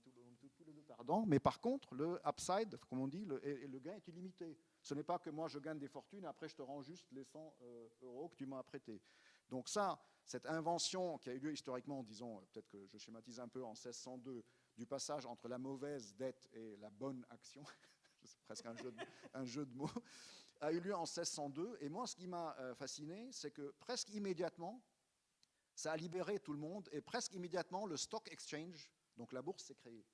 tous les deux perdants. Mais par contre, le upside, comme on dit, le gain est illimité. Ce n'est pas que moi je gagne des fortunes et après je te rends juste les 100 euros que tu m'as prêtés. Donc ça, cette invention qui a eu lieu historiquement, disons, peut-être que je schématise un peu en 1602, du passage entre la mauvaise dette et la bonne action, c'est presque un jeu de mots, a eu lieu en 1602. Et moi, ce qui m'a fasciné, c'est que presque immédiatement, ça a libéré tout le monde et presque immédiatement, le stock exchange, donc la bourse, s'est créée.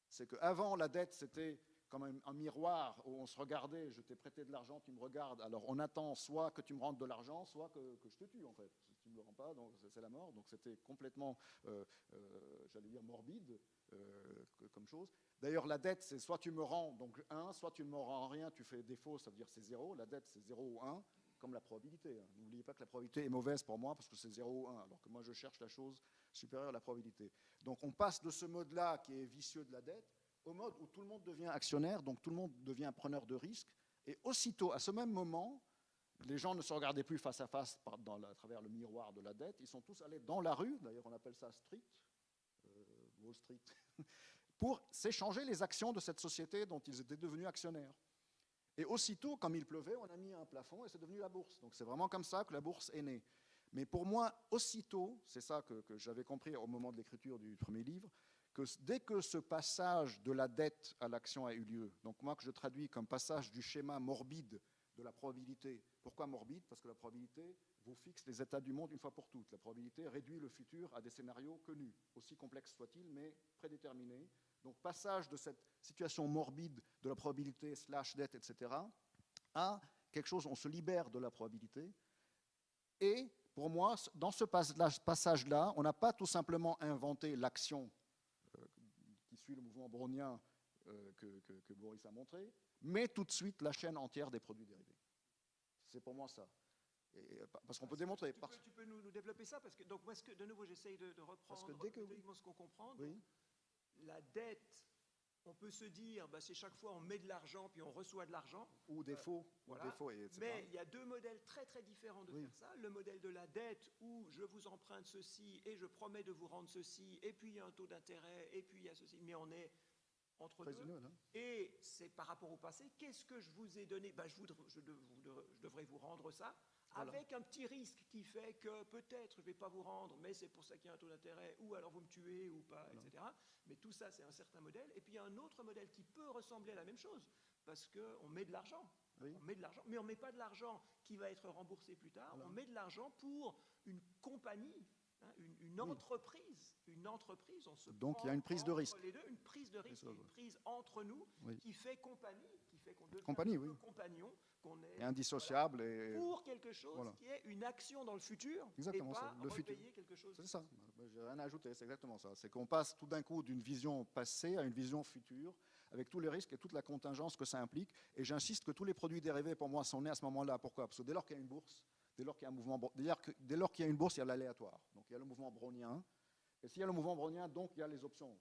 C'est qu'avant, la dette, c'était comme un miroir où on se regardait, je t'ai prêté de l'argent, tu me regardes, alors on attend soit que tu me rendes de l'argent, soit que je te tue, en fait. Si tu ne me le rends pas, donc c'est la mort. Donc c'était complètement, j'allais dire, morbide comme chose. D'ailleurs, la dette, c'est soit tu me rends donc 1, soit tu ne me rends rien, tu fais défaut, ça veut dire c'est 0. La dette, c'est 0 ou 1, comme la probabilité. Hein. N'oubliez pas que la probabilité est mauvaise pour moi parce que c'est 0 ou 1, alors que moi je cherche la chose supérieure à la probabilité. Donc on passe de ce mode-là qui est vicieux de la dette au mode où tout le monde devient actionnaire, donc tout le monde devient preneur de risques. Et aussitôt, à ce même moment, les gens ne se regardaient plus face à face à travers le miroir de la dette. Ils sont tous allés dans la rue, d'ailleurs on appelle ça street, Wall Street, pour s'échanger les actions de cette société dont ils étaient devenus actionnaires. Et aussitôt, comme il pleuvait, on a mis un plafond et c'est devenu la bourse. Donc c'est vraiment comme ça que la bourse est née. Mais pour moi, aussitôt, c'est ça que j'avais compris au moment de l'écriture du premier livre, que dès que ce passage de la dette à l'action a eu lieu, donc moi que je traduis comme passage du schéma morbide de la probabilité. Pourquoi morbide? Parce que la probabilité vous fixe les états du monde une fois pour toutes. La probabilité réduit le futur à des scénarios connus, aussi complexes soient-ils, mais prédéterminés. Donc passage de cette situation morbide de la probabilité slash dette, etc., à quelque chose, on se libère de la probabilité. Et pour moi, dans ce passage-là, on n'a pas tout simplement inventé l'action qui suit le mouvement brownien que Boris a montré, mais tout de suite la chaîne entière des produits dérivés. C'est pour moi ça. Parce qu'on peut démontrer. Tu peux nous développer ça? Parce que, donc, moi, de nouveau, j'essaye de reprendre ce qu'on comprend. Oui. La dette, on peut se dire, bah, c'est chaque fois on met de l'argent puis on reçoit de l'argent. Ou des faux, voilà. Etc. Mais il y a deux modèles très très différents de faire ça. Le modèle de la dette où je vous emprunte ceci et je promets de vous rendre ceci, et puis il y a un taux d'intérêt, et puis il y a ceci, mais on est entre deux. Et c'est par rapport au passé. Qu'est-ce que je vous ai donné? Bah, je devrais vous rendre ça. Voilà. Avec un petit risque qui fait que peut-être je ne vais pas vous rendre, mais c'est pour ça qu'il y a un taux d'intérêt, ou alors vous me tuez, ou pas, voilà. Etc. Mais tout ça, c'est un certain modèle. Et puis il y a un autre modèle qui peut ressembler à la même chose, parce qu'on met de l'argent. On met de l'argent, mais on ne met pas de l'argent qui va être remboursé plus tard. Voilà. On met de l'argent pour une compagnie, une entreprise. Une entreprise, on se donc il y a une prise de risque. Les deux, une prise de risque, une prise entre nous qui fait compagnie, qui fait qu'on devient compagnon. Et indissociable. Voilà, et pour quelque chose qui est une action dans le futur. Exactement, et pas le repayer futur. Quelque chose. C'est ça, j'ai rien à ajouter, c'est exactement ça. C'est qu'on passe tout d'un coup d'une vision passée à une vision future, avec tous les risques et toute la contingence que ça implique. Et j'insiste que tous les produits dérivés, pour moi, sont nés à ce moment-là. Pourquoi? Parce que dès lors qu'il y a une bourse, dès lors qu'il y a un mouvement, dès lors qu'il y a une bourse, il y a l'aléatoire. Donc il y a le mouvement brownien. Et s'il y a le mouvement brownien, donc il y a les options.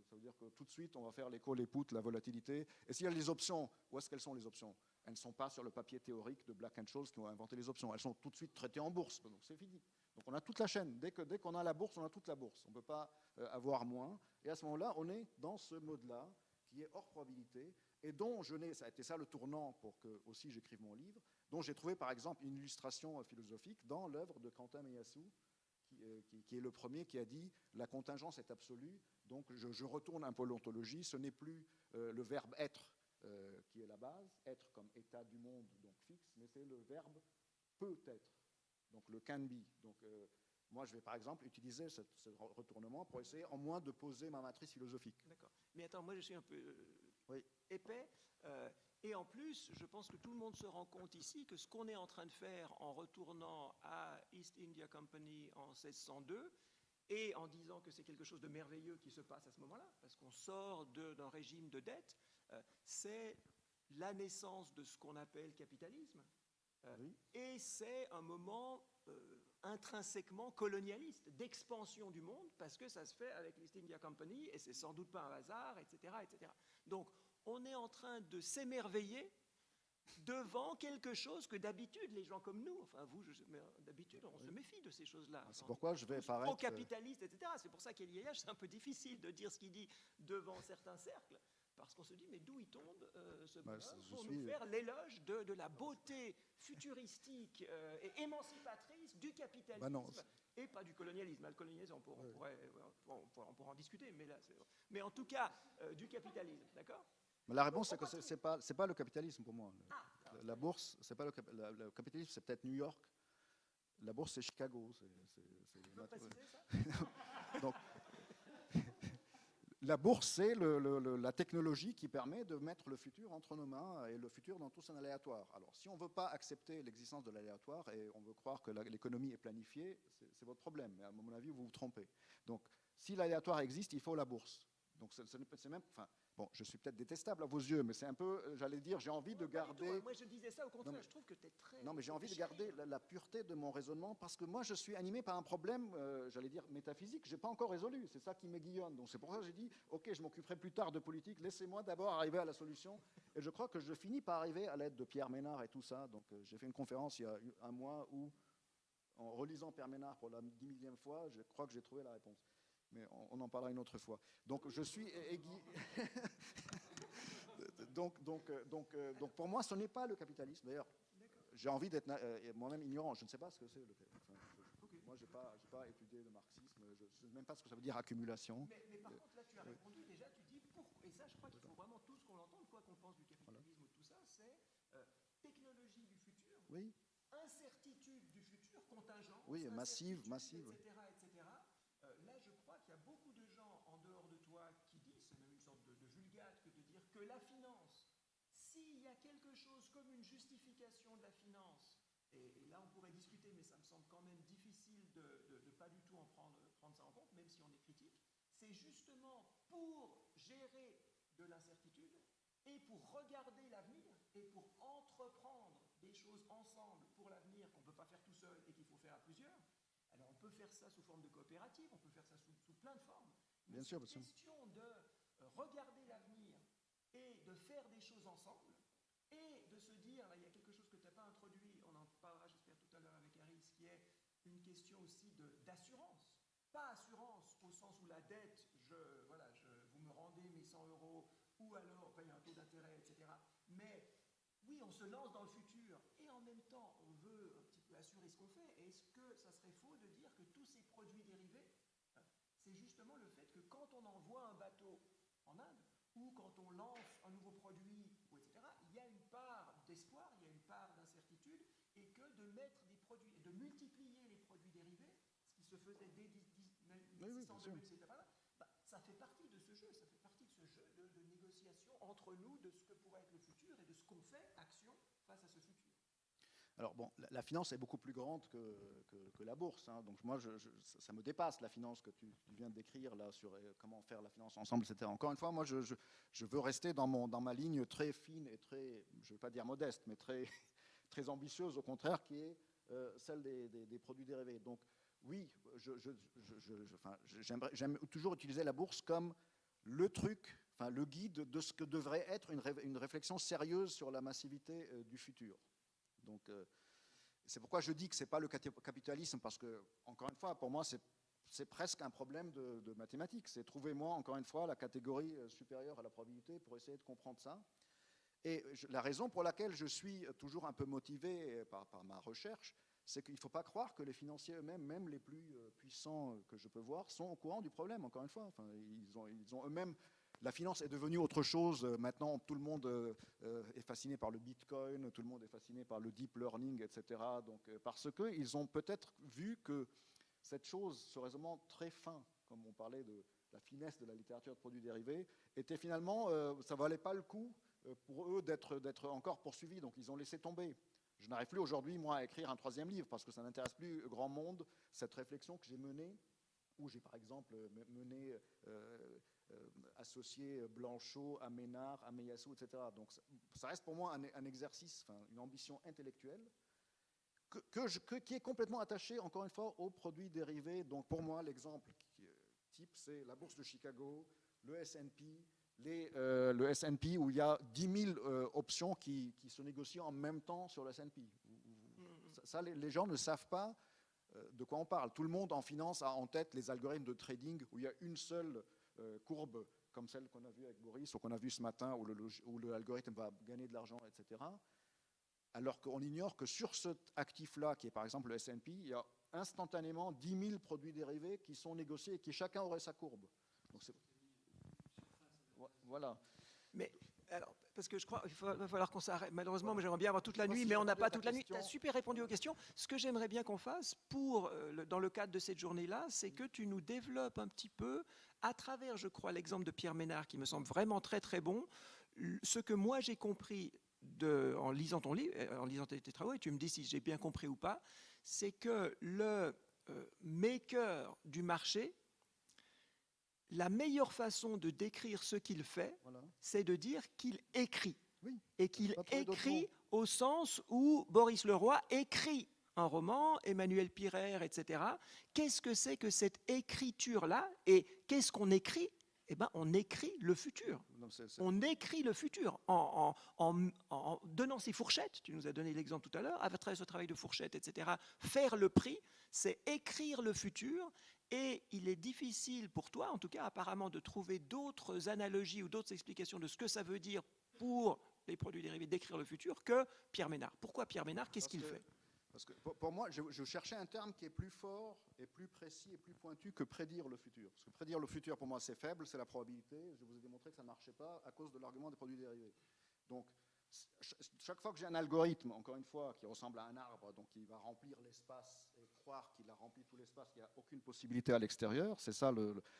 Ça veut dire que tout de suite, on va faire l'écho, les puts, la volatilité. Et s'il y a les options, où est-ce qu'elles sont les options? Elles ne sont pas sur le papier théorique de Black & Scholes qui ont inventé les options. Elles sont tout de suite traitées en bourse. Donc c'est fini. Donc on a toute la chaîne. Dès qu'on a la bourse, on a toute la bourse. On ne peut pas avoir moins. Et à ce moment-là, on est dans ce mode-là qui est hors probabilité et dont ça a été ça le tournant pour que aussi j'écrive mon livre, dont j'ai trouvé par exemple une illustration philosophique dans l'œuvre de Quentin Meillassoux, qui est le premier qui a dit la contingence est absolue, donc je retourne un peu l'ontologie, ce n'est plus le verbe être qui est la base, être comme état du monde donc fixe, mais c'est le verbe peut être, donc le can be. Donc moi je vais par exemple utiliser ce retournement pour essayer en moins de poser ma matrice philosophique. D'accord. Mais attends, moi je suis un peu épais. Et en plus, je pense que tout le monde se rend compte ici que ce qu'on est en train de faire en retournant à East India Company en 1602 et en disant que c'est quelque chose de merveilleux qui se passe à ce moment-là, parce qu'on sort d'un régime de dette, c'est la naissance de ce qu'on appelle capitalisme. Et c'est un moment intrinsèquement colonialiste, d'expansion du monde, parce que ça se fait avec l'East India Company, et c'est sans doute pas un hasard, etc., etc. Donc, on est en train de s'émerveiller devant quelque chose que d'habitude, les gens comme nous, enfin vous, d'habitude, on se méfie de ces choses-là. C'est pourquoi je vais paraître... Pro-capitaliste, etc. C'est pour ça qu'Eliéage, c'est un peu difficile de dire ce qu'il dit devant certains cercles, parce qu'on se dit, mais d'où il tombe ce bonhomme pour nous faire l'éloge de la beauté futuristique et émancipatrice du capitalisme et pas du colonialisme. Le colonialisme, on pourra en discuter, mais en tout cas, du capitalisme, d'accord? La réponse, c'est que c'est pas le capitalisme pour moi. La bourse, c'est pas le capitalisme, c'est peut-être New York. La bourse, c'est Chicago. Tu peux préciser ça? Donc, la bourse, c'est la technologie qui permet de mettre le futur entre nos mains et le futur dans tout son aléatoire. Alors, si on ne veut pas accepter l'existence de l'aléatoire et on veut croire que l'économie est planifiée, c'est votre problème. Mais à mon avis, vous vous trompez. Donc, si l'aléatoire existe, il faut la bourse. Donc, c'est même... Enfin, bon, je suis peut-être détestable à vos yeux, mais c'est un peu, j'allais dire, j'ai envie de garder... Moi, je disais ça, au contraire, je trouve que tu es très... Non, mais j'ai envie de garder la pureté de mon raisonnement, parce que moi, je suis animé par un problème, j'allais dire, métaphysique, que je n'ai pas encore résolu. C'est ça qui m'aiguillonne. Donc, c'est pour ça que j'ai dit, OK, je m'occuperai plus tard de politique, laissez-moi d'abord arriver à la solution. Et je crois que je finis par arriver à l'aide de Pierre Ménard et tout ça. Donc, j'ai fait une conférence il y a un mois où, en relisant Pierre Ménard pour la 10 000e fois, je crois que j'ai trouvé la réponse. Mais on en parlera une autre fois. Donc, je suis aiguillé... donc, pour moi, ce n'est pas le capitalisme. D'ailleurs, j'ai envie d'être moi-même ignorant. Je ne sais pas ce que c'est. Moi, j'ai pas étudié le marxisme, je ne sais même pas ce que ça veut dire accumulation. Mais par contre, là, tu as répondu. Déjà, tu dis pourquoi. Et ça, je crois qu'il faut vraiment tous qu'on l'entende, quoi qu'on pense du capitalisme ou tout ça, c'est technologie du futur, Oui, incertitude du futur, contingence, oui, massive, etc. Là, je crois qu'il y a beaucoup de gens en dehors de toi qui disent, c'est même une sorte de vulgate que de dire que la finance, s'il y a quelque chose comme une justification de la finance, et là on pourrait discuter, mais ça me semble quand même difficile de pas du tout prendre ça en compte, même si on est critique, c'est justement pour gérer de l'incertitude et pour regarder l'avenir et pour entreprendre des choses ensemble pour l'avenir qu'on ne peut pas faire tout seul et qu'il faut faire à plusieurs. Alors on peut faire ça sous forme de coopérative, on peut faire ça sous plein de formes. Mais bien sûr. cette question de regarder l'avenir et de faire des choses ensemble et de se dire, là il y a quelque chose que tu n'as pas introduit, on en parlera j'espère tout à l'heure avec Harris, qui est une question aussi d'assurance. Pas assurance au sens où la dette, vous me rendez mes 100 euros ou alors paye un taux d'intérêt, etc. Mais oui, on se lance dans le futur et en même temps, on veut un petit peu assurer ce qu'on fait. Est-ce que ça serait faux de dire que tous ces produits dérivés, c'est justement le fait que quand on envoie un bateau en Inde ou quand on lance un nouveau produit, etc., il y a une part d'espoir, il y a une part d'incertitude et que de mettre des produits, de multiplier les produits dérivés, ce qui se faisait dès 1600, ça fait partie de ce jeu, ça fait partie de ce jeu de négociation entre nous de ce que pourrait être le futur et de ce qu'on fait, action, face à ce futur. Alors bon, la finance est beaucoup plus grande que la bourse, hein. Donc moi, ça me dépasse la finance que tu viens de décrire là sur comment faire la finance ensemble, etc. Encore une fois, moi, je veux rester dans ma ligne très fine et très, je ne veux pas dire modeste, mais très, très ambitieuse, au contraire, qui est celle des produits dérivés. Donc oui, j'aime toujours utiliser la bourse comme le truc, enfin le guide de ce que devrait être une réflexion sérieuse sur la massivité du futur. Donc, c'est pourquoi je dis que ce n'est pas le capitalisme, parce que, encore une fois, pour moi, c'est presque un problème de mathématiques. C'est trouvez-moi, encore une fois, la catégorie supérieure à la probabilité pour essayer de comprendre ça. Et la raison pour laquelle je suis toujours un peu motivé par ma recherche, c'est qu'il ne faut pas croire que les financiers eux-mêmes, même les plus puissants que je peux voir, sont au courant du problème, encore une fois. Enfin, ils ont eux-mêmes... La finance est devenue autre chose. Maintenant, tout le monde est fasciné par le Bitcoin, tout le monde est fasciné par le deep learning, etc. Donc, parce qu'ils ont peut-être vu que cette chose, ce raisonnement très fin, comme on parlait de la finesse de la littérature de produits dérivés, était finalement, ça ne valait pas le coup pour eux d'être encore poursuivis. Donc, ils ont laissé tomber. Je n'arrive plus aujourd'hui, moi, à écrire un 3e livre parce que ça n'intéresse plus grand monde, cette réflexion que j'ai menée, où j'ai par exemple mené... associé Blanchot à Ménard, à Meillassoux, etc. Donc ça reste pour moi un exercice, enfin, une ambition intellectuelle qui est complètement attachée, encore une fois, aux produits dérivés. Donc pour moi, l'exemple type, c'est la bourse de Chicago, le S&P, le S&P où il y a 10 000 options qui se négocient en même temps sur le S&P. Ça, les gens ne savent pas de quoi on parle. Tout le monde en finance a en tête les algorithmes de trading où il y a une seule courbe comme celle qu'on a vue avec Boris ou qu'on a vue ce matin où l'algorithme va gagner de l'argent, etc. Alors qu'on ignore que sur cet actif-là, qui est par exemple le S&P, il y a instantanément 10 000 produits dérivés qui sont négociés et qui chacun aurait sa courbe. Donc voilà. Mais alors, parce que je crois qu'il va falloir qu'on s'arrête. Malheureusement, moi j'aimerais bien avoir toute la nuit, mais on n'a pas toute la nuit. Tu as super répondu aux questions. Ce que j'aimerais bien qu'on fasse dans le cadre de cette journée-là, c'est que tu nous développes un petit peu, à travers, je crois, l'exemple de Pierre Ménard, qui me semble vraiment très très bon, ce que moi j'ai compris en lisant ton livre, en lisant tes travaux, et tu me dis si j'ai bien compris ou pas, c'est que le maker du marché, la meilleure façon de décrire ce qu'il fait, voilà, c'est de dire qu'il écrit. Oui, et qu'il écrit au sens où Boris Leroy écrit un roman, Emmanuel Pirer, etc. Qu'est-ce que c'est que cette écriture-là? Et qu'est-ce qu'on écrit? Eh bien, on écrit le futur. Non, on écrit le futur en donnant ces fourchettes. Tu nous as donné l'exemple tout à l'heure, à travers ce travail de fourchette, etc. Faire le prix, c'est écrire le futur. Et il est difficile pour toi, en tout cas apparemment, de trouver d'autres analogies ou d'autres explications de ce que ça veut dire pour les produits dérivés d'écrire le futur que Pierre Ménard. Pourquoi Pierre Ménard? Qu'est-ce qu'il fait? Parce que pour moi, je cherchais un terme qui est plus fort et plus précis et plus pointu que prédire le futur. Parce que prédire le futur, pour moi, c'est faible, c'est la probabilité. Je vous ai démontré que ça ne marchait pas à cause de l'argument des produits dérivés. Donc, chaque fois que j'ai un algorithme, encore une fois, qui ressemble à un arbre, donc il va remplir l'espace et croire qu'il a rempli tout l'espace, qu'il n'y a aucune possibilité à l'extérieur, c'est ça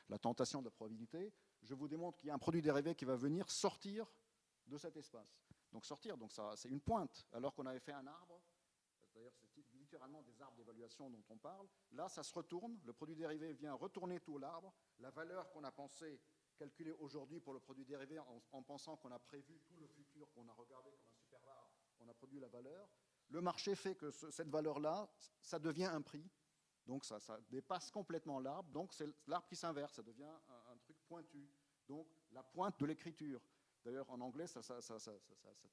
la tentation de la probabilité, je vous démontre qu'il y a un produit dérivé qui va venir sortir de cet espace. Donc sortir, donc c'est une pointe, alors qu'on avait fait un arbre. D'ailleurs, c'est littéralement des arbres d'évaluation dont on parle. Là, ça se retourne, le produit dérivé vient retourner tout l'arbre. La valeur qu'on a pensé calculer aujourd'hui pour le produit dérivé en pensant qu'on a prévu tout le futur, qu'on a regardé comme un super arbre, on a produit la valeur. Le marché fait que cette valeur-là, ça devient un prix. Donc ça dépasse complètement l'arbre. Donc c'est l'arbre qui s'inverse, ça devient un truc pointu. Donc la pointe de l'écriture. D'ailleurs, en anglais, ça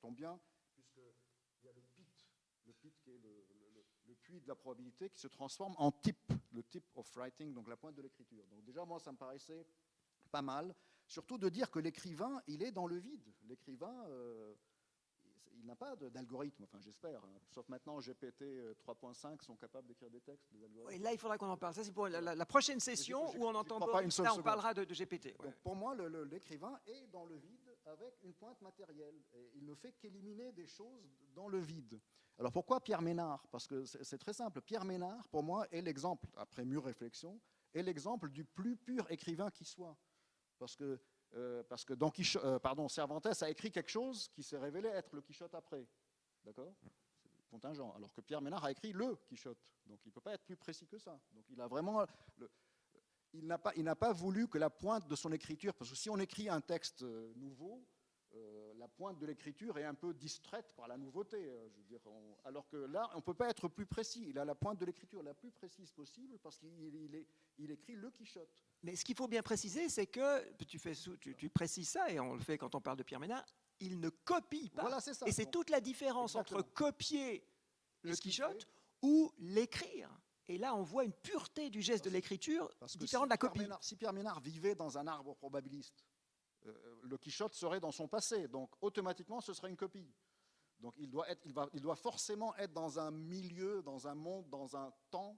tombe bien, puisqu'il y a le pit. Le pit qui est le puits de la probabilité qui se transforme en tip, le tip of writing, donc la pointe de l'écriture. Donc déjà, moi, ça me paraissait pas mal, surtout de dire que l'écrivain, il est dans le vide. L'écrivain, il n'a pas d'algorithme, enfin j'espère, hein. Sauf maintenant, GPT 3.5 sont capables d'écrire des textes, des algorithmes. Et là, il faudra qu'on en parle. Ça, c'est pour la prochaine session où on entend. Là, on parlera de GPT. Donc, pour moi, l'écrivain est dans le vide avec une pointe matérielle. Et il ne fait qu'éliminer des choses dans le vide. Alors pourquoi Pierre Ménard? Parce que c'est très simple. Pierre Ménard, pour moi, est l'exemple, après mûre réflexion, est l'exemple du plus pur écrivain qui soit. Parce que Cervantes a écrit quelque chose qui s'est révélé être le Quichotte après. D'accord? C'est contingent. Alors que Pierre Ménard a écrit le Quichotte. Donc il ne peut pas être plus précis que ça. Donc il a vraiment... Il n'a pas voulu que la pointe de son écriture, parce que si on écrit un texte nouveau, la pointe de l'écriture est un peu distraite par la nouveauté. Je veux dire, alors que là, on ne peut pas être plus précis. Il a la pointe de l'écriture la plus précise possible parce qu'il écrit le Quichotte. Mais ce qu'il faut bien préciser, c'est que tu précises ça, et on le fait quand on parle de Pierre Ménard, il ne copie pas. Voilà, c'est ça. Et c'est toute la différence Exactement. Entre copier le Quichotte ou l'écrire. Et là, on voit une pureté du geste de l'écriture différente de la copie. Si Pierre Ménard vivait dans un arbre probabiliste, le Quichotte serait dans son passé, donc automatiquement ce serait une copie. Donc il doit forcément être dans un milieu, dans un monde, dans un temps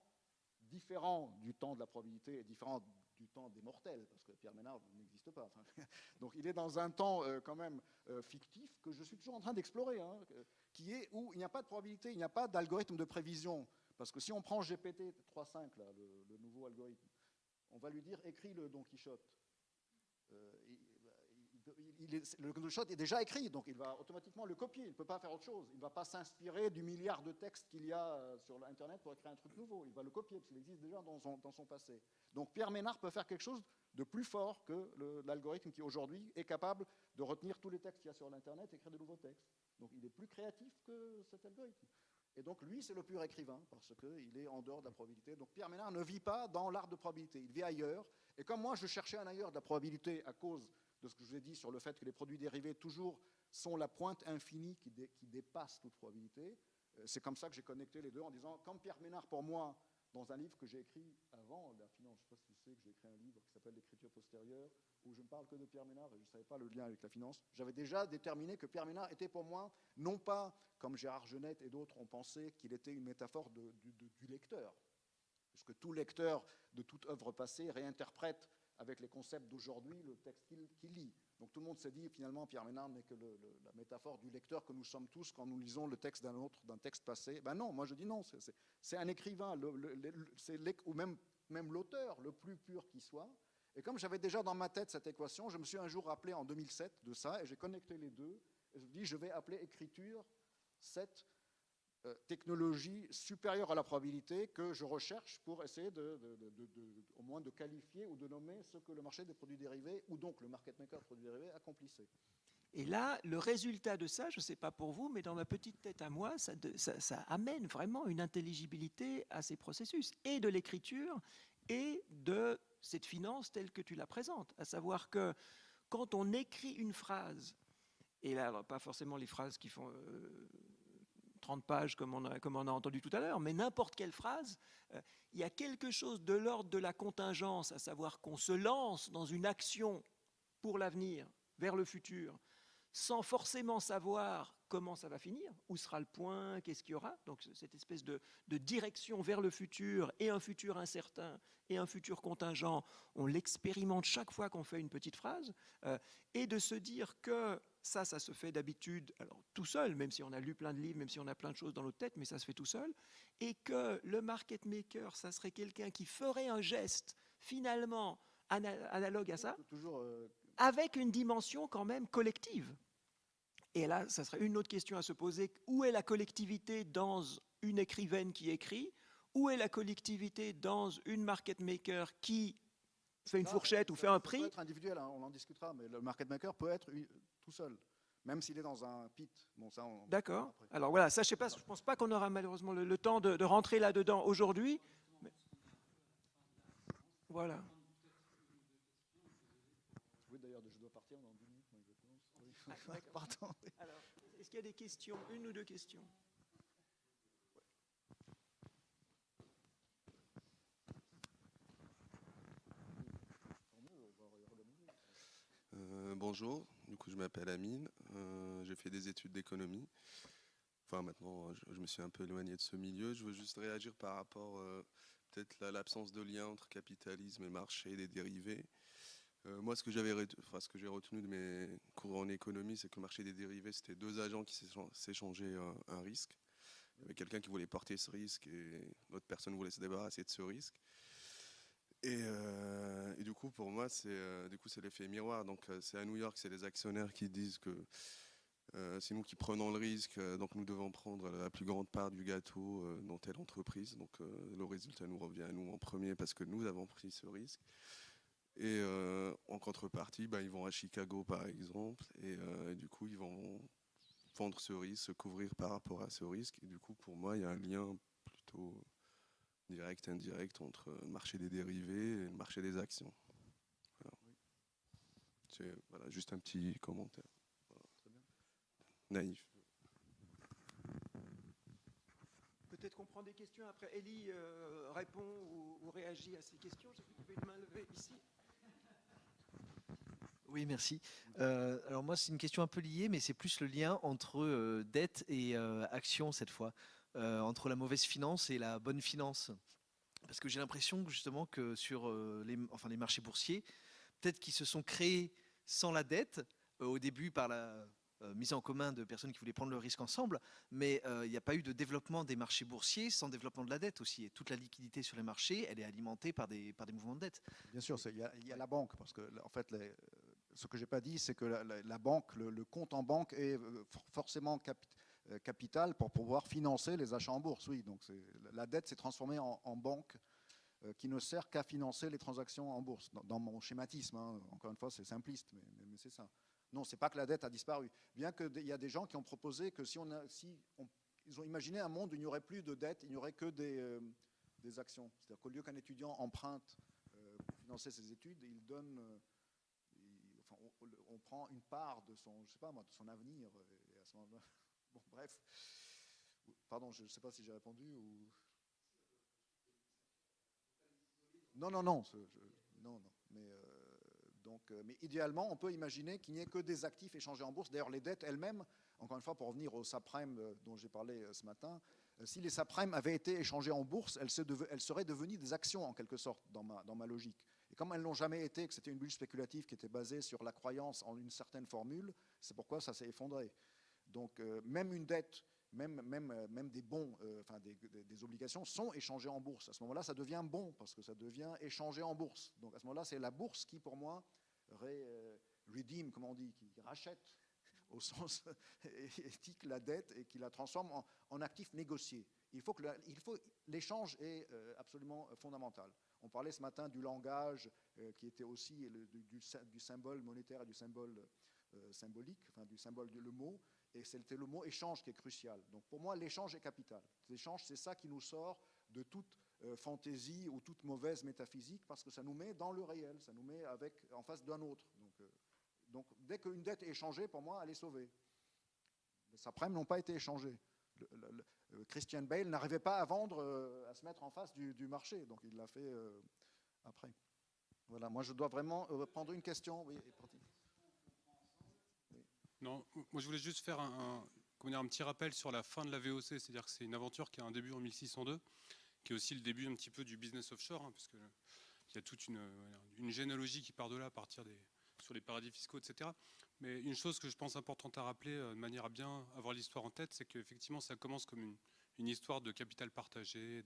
différent du temps de la probabilité et différent du temps des mortels, parce que Pierre Ménard n'existe pas. Enfin, donc il est dans un temps quand même fictif que je suis toujours en train d'explorer, hein, qui est où il n'y a pas de probabilité, il n'y a pas d'algorithme de prévision. Parce que si on prend GPT 3.5, là, le nouveau algorithme, on va lui dire écris le Don Quichotte. Le Don Quichotte est déjà écrit, donc il va automatiquement le copier. Il ne peut pas faire autre chose. Il ne va pas s'inspirer du milliard de textes qu'il y a sur Internet pour écrire un truc nouveau. Il va le copier, parce qu'il existe déjà dans son passé. Donc Pierre Ménard peut faire quelque chose de plus fort que l'algorithme qui aujourd'hui est capable de retenir tous les textes qu'il y a sur l'Internet et écrire de nouveaux textes. Donc il est plus créatif que cet algorithme. Et donc lui, c'est le pur écrivain, parce qu'il est en dehors de la probabilité. Donc Pierre Ménard ne vit pas dans l'art de probabilité, il vit ailleurs. Et comme moi, je cherchais un ailleurs de la probabilité à cause de ce que je vous ai dit sur le fait que les produits dérivés, toujours, sont la pointe infinie qui dépasse toute probabilité, c'est comme ça que j'ai connecté les deux en disant, comme Pierre Ménard, pour moi, dans un livre que j'ai écrit avant la finance, je ne sais pas si tu sais que j'ai écrit un livre qui s'appelle L'écriture postérieure, où je ne parle que de Pierre Ménard et je ne savais pas le lien avec la finance. J'avais déjà déterminé que Pierre Ménard était pour moi, non pas, comme Gérard Genette et d'autres ont pensé, qu'il était une métaphore du lecteur. Parce que tout lecteur de toute œuvre passée réinterprète avec les concepts d'aujourd'hui le texte qu'il lit. Donc tout le monde s'est dit, finalement, Pierre Ménard n'est que la métaphore du lecteur que nous sommes tous quand nous lisons le texte d'un texte passé. Ben non, moi je dis non, c'est un écrivain, ou même l'auteur, le plus pur qui soit. Et comme j'avais déjà dans ma tête cette équation, je me suis un jour rappelé en 2007 de ça, et j'ai connecté les deux, et je me dis, je vais appeler écriture cette technologie supérieure à la probabilité que je recherche pour essayer au moins de qualifier ou de nommer ce que le marché des produits dérivés, ou donc le market maker de produits dérivés, accomplissait. Et là, le résultat de ça, je ne sais pas pour vous, mais dans ma petite tête à moi, ça amène vraiment une intelligibilité à ces processus, et de l'écriture, et de cette finance telle que tu la présentes. À savoir que quand on écrit une phrase, et là, alors, pas forcément les phrases qui font 30 pages comme on a entendu tout à l'heure, mais n'importe quelle phrase, il y a quelque chose de l'ordre de la contingence, à savoir qu'on se lance dans une action pour l'avenir, vers le futur, sans forcément savoir comment ça va finir, où sera le point, qu'est-ce qu'il y aura. Donc cette espèce de direction vers le futur et un futur incertain et un futur contingent, on l'expérimente chaque fois qu'on fait une petite phrase, et de se dire que ça se fait d'habitude, alors tout seul, même si on a lu plein de livres, même si on a plein de choses dans notre tête, mais ça se fait tout seul, et que le market maker, ça serait quelqu'un qui ferait un geste finalement analogue à ça, Toujours, avec une dimension quand même collective. Et là, ça serait une autre question à se poser. Où est la collectivité dans une écrivaine qui écrit? Où est la collectivité dans une market maker qui fait une fourchette ou fait un ça prix? peut être individuel, hein, on en discutera, mais le market maker peut être tout seul, même s'il est dans un pit. Bon, ça, D'accord. Alors voilà, ça, je sais pas, je pense pas qu'on aura malheureusement le temps de rentrer là-dedans aujourd'hui. Mais... Voilà. Oui, d'ailleurs, je dois partir dans 10 minutes, je pense. Ah, Pardon. alors, est-ce qu'il y a des questions? Une ou deux questions? Bonjour, du coup je m'appelle Amine, j'ai fait des études d'économie. Enfin maintenant je me suis un peu éloigné de ce milieu. Je veux juste réagir par rapport peut-être à l'absence de lien entre capitalisme et marché des dérivés. Moi ce que j'ai retenu de mes cours en économie, c'est que le marché des dérivés c'était deux agents qui s'échangeaient un risque. Il y avait quelqu'un qui voulait porter ce risque et l'autre personne voulait se débarrasser de ce risque. Et du coup, pour moi, c'est l'effet miroir. Donc, c'est à New York, c'est les actionnaires qui disent que c'est nous qui prenons le risque, donc nous devons prendre la plus grande part du gâteau dans telle entreprise. Donc, le résultat nous revient à nous en premier parce que nous avons pris ce risque. Et en contrepartie, ils vont à Chicago, par exemple, et du coup, ils vont vendre ce risque, se couvrir par rapport à ce risque. Et du coup, pour moi, il y a un lien plutôt direct, indirect entre le marché des dérivés et le marché des actions. Voilà. C'est juste un petit commentaire. Voilà. Naïf. Peut-être qu'on prend des questions après. Elie répond ou réagit à ces questions. J'ai vu qu'il y avait une main levée ici. Oui, merci. Alors moi, c'est une question un peu liée, mais c'est plus le lien entre dette et action cette fois, entre la mauvaise finance et la bonne finance. Parce que j'ai l'impression justement que sur les marchés boursiers, peut-être qu'ils se sont créés sans la dette, au début par la mise en commun de personnes qui voulaient prendre le risque ensemble, mais il n'y a pas eu de développement des marchés boursiers sans développement de la dette aussi. Et toute la liquidité sur les marchés, elle est alimentée par des mouvements de dette. Bien sûr, il y a la banque, parce que en fait, ce que j'ai pas dit, c'est que la banque, le compte en banque est forcément capital pour pouvoir financer les achats en bourse. Oui, donc la dette s'est transformée en banque qui ne sert qu'à financer les transactions en bourse. Dans mon schématisme, hein, encore une fois, c'est simpliste, mais c'est ça. Non, c'est pas que la dette a disparu. Bien qu'il y a des gens qui ont proposé que ils ont imaginé un monde où il n'y aurait plus de dette, il n'y aurait que des actions. C'est-à-dire qu'au lieu qu'un étudiant emprunte pour financer ses études, il donne, on prend une part de son, je sais pas moi, de son avenir. Et à ce moment-là, bon, bref. Pardon, je ne sais pas si j'ai répondu ou. Non. Non. Mais idéalement, on peut imaginer qu'il n'y ait que des actifs échangés en bourse. D'ailleurs, les dettes elles-mêmes, encore une fois, pour revenir aux subprimes dont j'ai parlé ce matin, si les subprimes avaient été échangées en bourse, elles seraient devenues des actions en quelque sorte dans ma logique. Et comme elles n'ont jamais été, que c'était une bulle spéculative qui était basée sur la croyance en une certaine formule, c'est pourquoi ça s'est effondré. Donc même une dette, même des bons, des obligations sont échangées en bourse. À ce moment-là, ça devient bon parce que ça devient échangé en bourse. Donc à ce moment-là, c'est la bourse qui, pour moi, redeem, comme on dit, qui rachète au sens éthique la dette et qui la transforme en actif négocié. L'échange est absolument fondamental. On parlait ce matin du langage qui était aussi du symbole monétaire et du symbole symbolique, enfin du symbole le mot. Et c'était le mot échange qui est crucial. Donc pour moi, l'échange est capital. L'échange, c'est ça qui nous sort de toute fantaisie ou toute mauvaise métaphysique, parce que ça nous met dans le réel, ça nous met en face d'un autre. Donc dès qu'une dette est échangée, pour moi, elle est sauvée. Les subprimes n'ont pas été échangés. Christian Bale n'arrivait pas à vendre, à se mettre en face du marché, donc il l'a fait après. Voilà, moi je dois vraiment prendre une question. Oui, est parti. Non, moi je voulais juste faire comment dire, un petit rappel sur la fin de la VOC, c'est-à-dire que c'est une aventure qui a un début en 1602, qui est aussi le début un petit peu du business offshore, hein, parce qu'il y a toute une généalogie qui part de là, à partir sur les paradis fiscaux, etc. Mais une chose que je pense importante à rappeler, de manière à bien avoir l'histoire en tête, c'est qu'effectivement ça commence comme une histoire de capital partagé,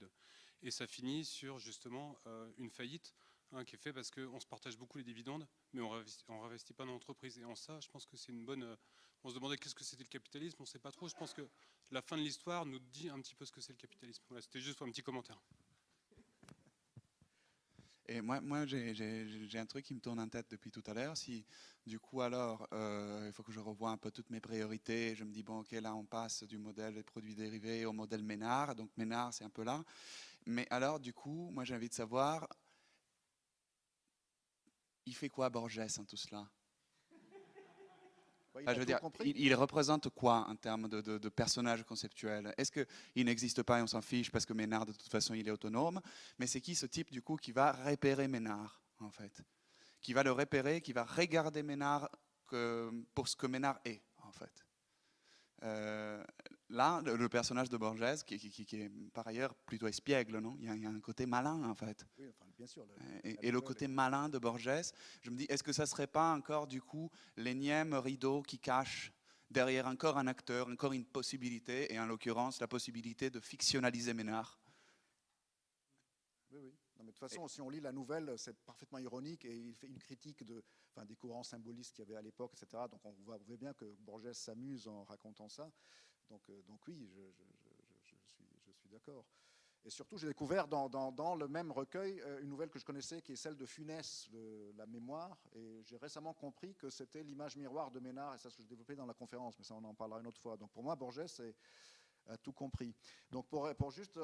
et ça finit sur justement une faillite, hein, qui est faite parce qu'on se partage beaucoup les dividendes, mais on ne réinvestit pas dans l'entreprise. Et en ça, je pense que c'est une bonne... on se demandait qu'est-ce que c'était le capitalisme, on ne sait pas trop. Je pense que la fin de l'histoire nous dit un petit peu ce que c'est le capitalisme. Voilà, c'était juste un petit commentaire. Et moi j'ai un truc qui me tourne en tête depuis tout à l'heure. Si du coup alors il faut que je revoie un peu toutes mes priorités, je me dis bon ok, là on passe du modèle des produits dérivés au modèle Ménard, donc Ménard c'est un peu là. Mais alors du coup moi j'ai envie de savoir, il fait quoi Borges en tout cela? Ouais, Enfin, je veux dire, il représente quoi en termes de personnage conceptuel? Est-ce qu'il n'existe pas et on s'en fiche parce que Ménard, de toute façon, il est autonome? Mais c'est qui ce type, du coup, qui va repérer Ménard, en fait? Qui va le repérer, qui va regarder Ménard pour ce que Ménard est, en fait? Là, le personnage de Borges, qui est par ailleurs plutôt espiègle, non? Il y a un côté malin, en fait. Oui, enfin, bien sûr. Et le côté malin de Borges, je me dis, est-ce que ça ne serait pas encore, du coup, l'énième rideau qui cache derrière encore un acteur, encore une possibilité, et en l'occurrence, la possibilité de fictionnaliser Ménard? Oui, oui. Non, mais de toute façon, si on lit la nouvelle, c'est parfaitement ironique et il fait une critique des courants symbolistes qu'il y avait à l'époque, etc. Donc on voit bien que Borges s'amuse en racontant ça. Donc oui, je suis d'accord. Et surtout, j'ai découvert dans le même recueil une nouvelle que je connaissais, qui est celle de Funès, La Mémoire. Et j'ai récemment compris que c'était l'image miroir de Ménard, et ça, je développé dans la conférence, mais ça, on en parlera une autre fois. Donc pour moi, Borges, c'est a tout compris. Donc pour juste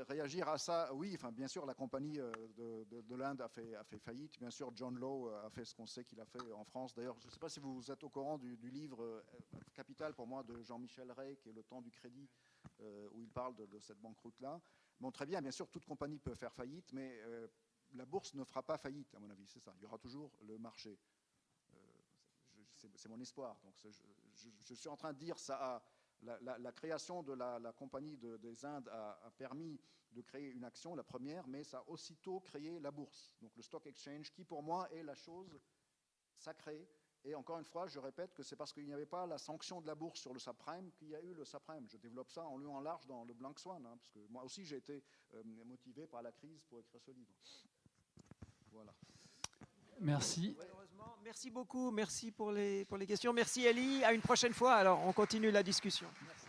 réagir à ça, oui, enfin, bien sûr, la compagnie de l'Inde a fait faillite. Bien sûr, John Law a fait ce qu'on sait qu'il a fait en France. D'ailleurs, je ne sais pas si vous êtes au courant du livre capital pour moi de Jean-Michel Rey, qui est Le temps du crédit, où il parle de cette banqueroute-là. Bon, très bien sûr, toute compagnie peut faire faillite, mais la bourse ne fera pas faillite, à mon avis, c'est ça. Il y aura toujours le marché. C'est mon espoir. Donc, je suis en train de dire ça. La création de la compagnie des Indes a permis de créer une action, la première, mais ça a aussitôt créé la bourse. Donc le stock exchange, qui pour moi est la chose sacrée. Et encore une fois, je répète que c'est parce qu'il n'y avait pas la sanction de la bourse sur le subprime qu'il y a eu le subprime. Je développe ça en long en large dans le Black Swan, hein, parce que moi aussi j'ai été motivé par la crise pour écrire ce livre. Voilà. Merci. Merci beaucoup, merci pour les questions. Merci Elie, à une prochaine fois. Alors on continue la discussion. Merci.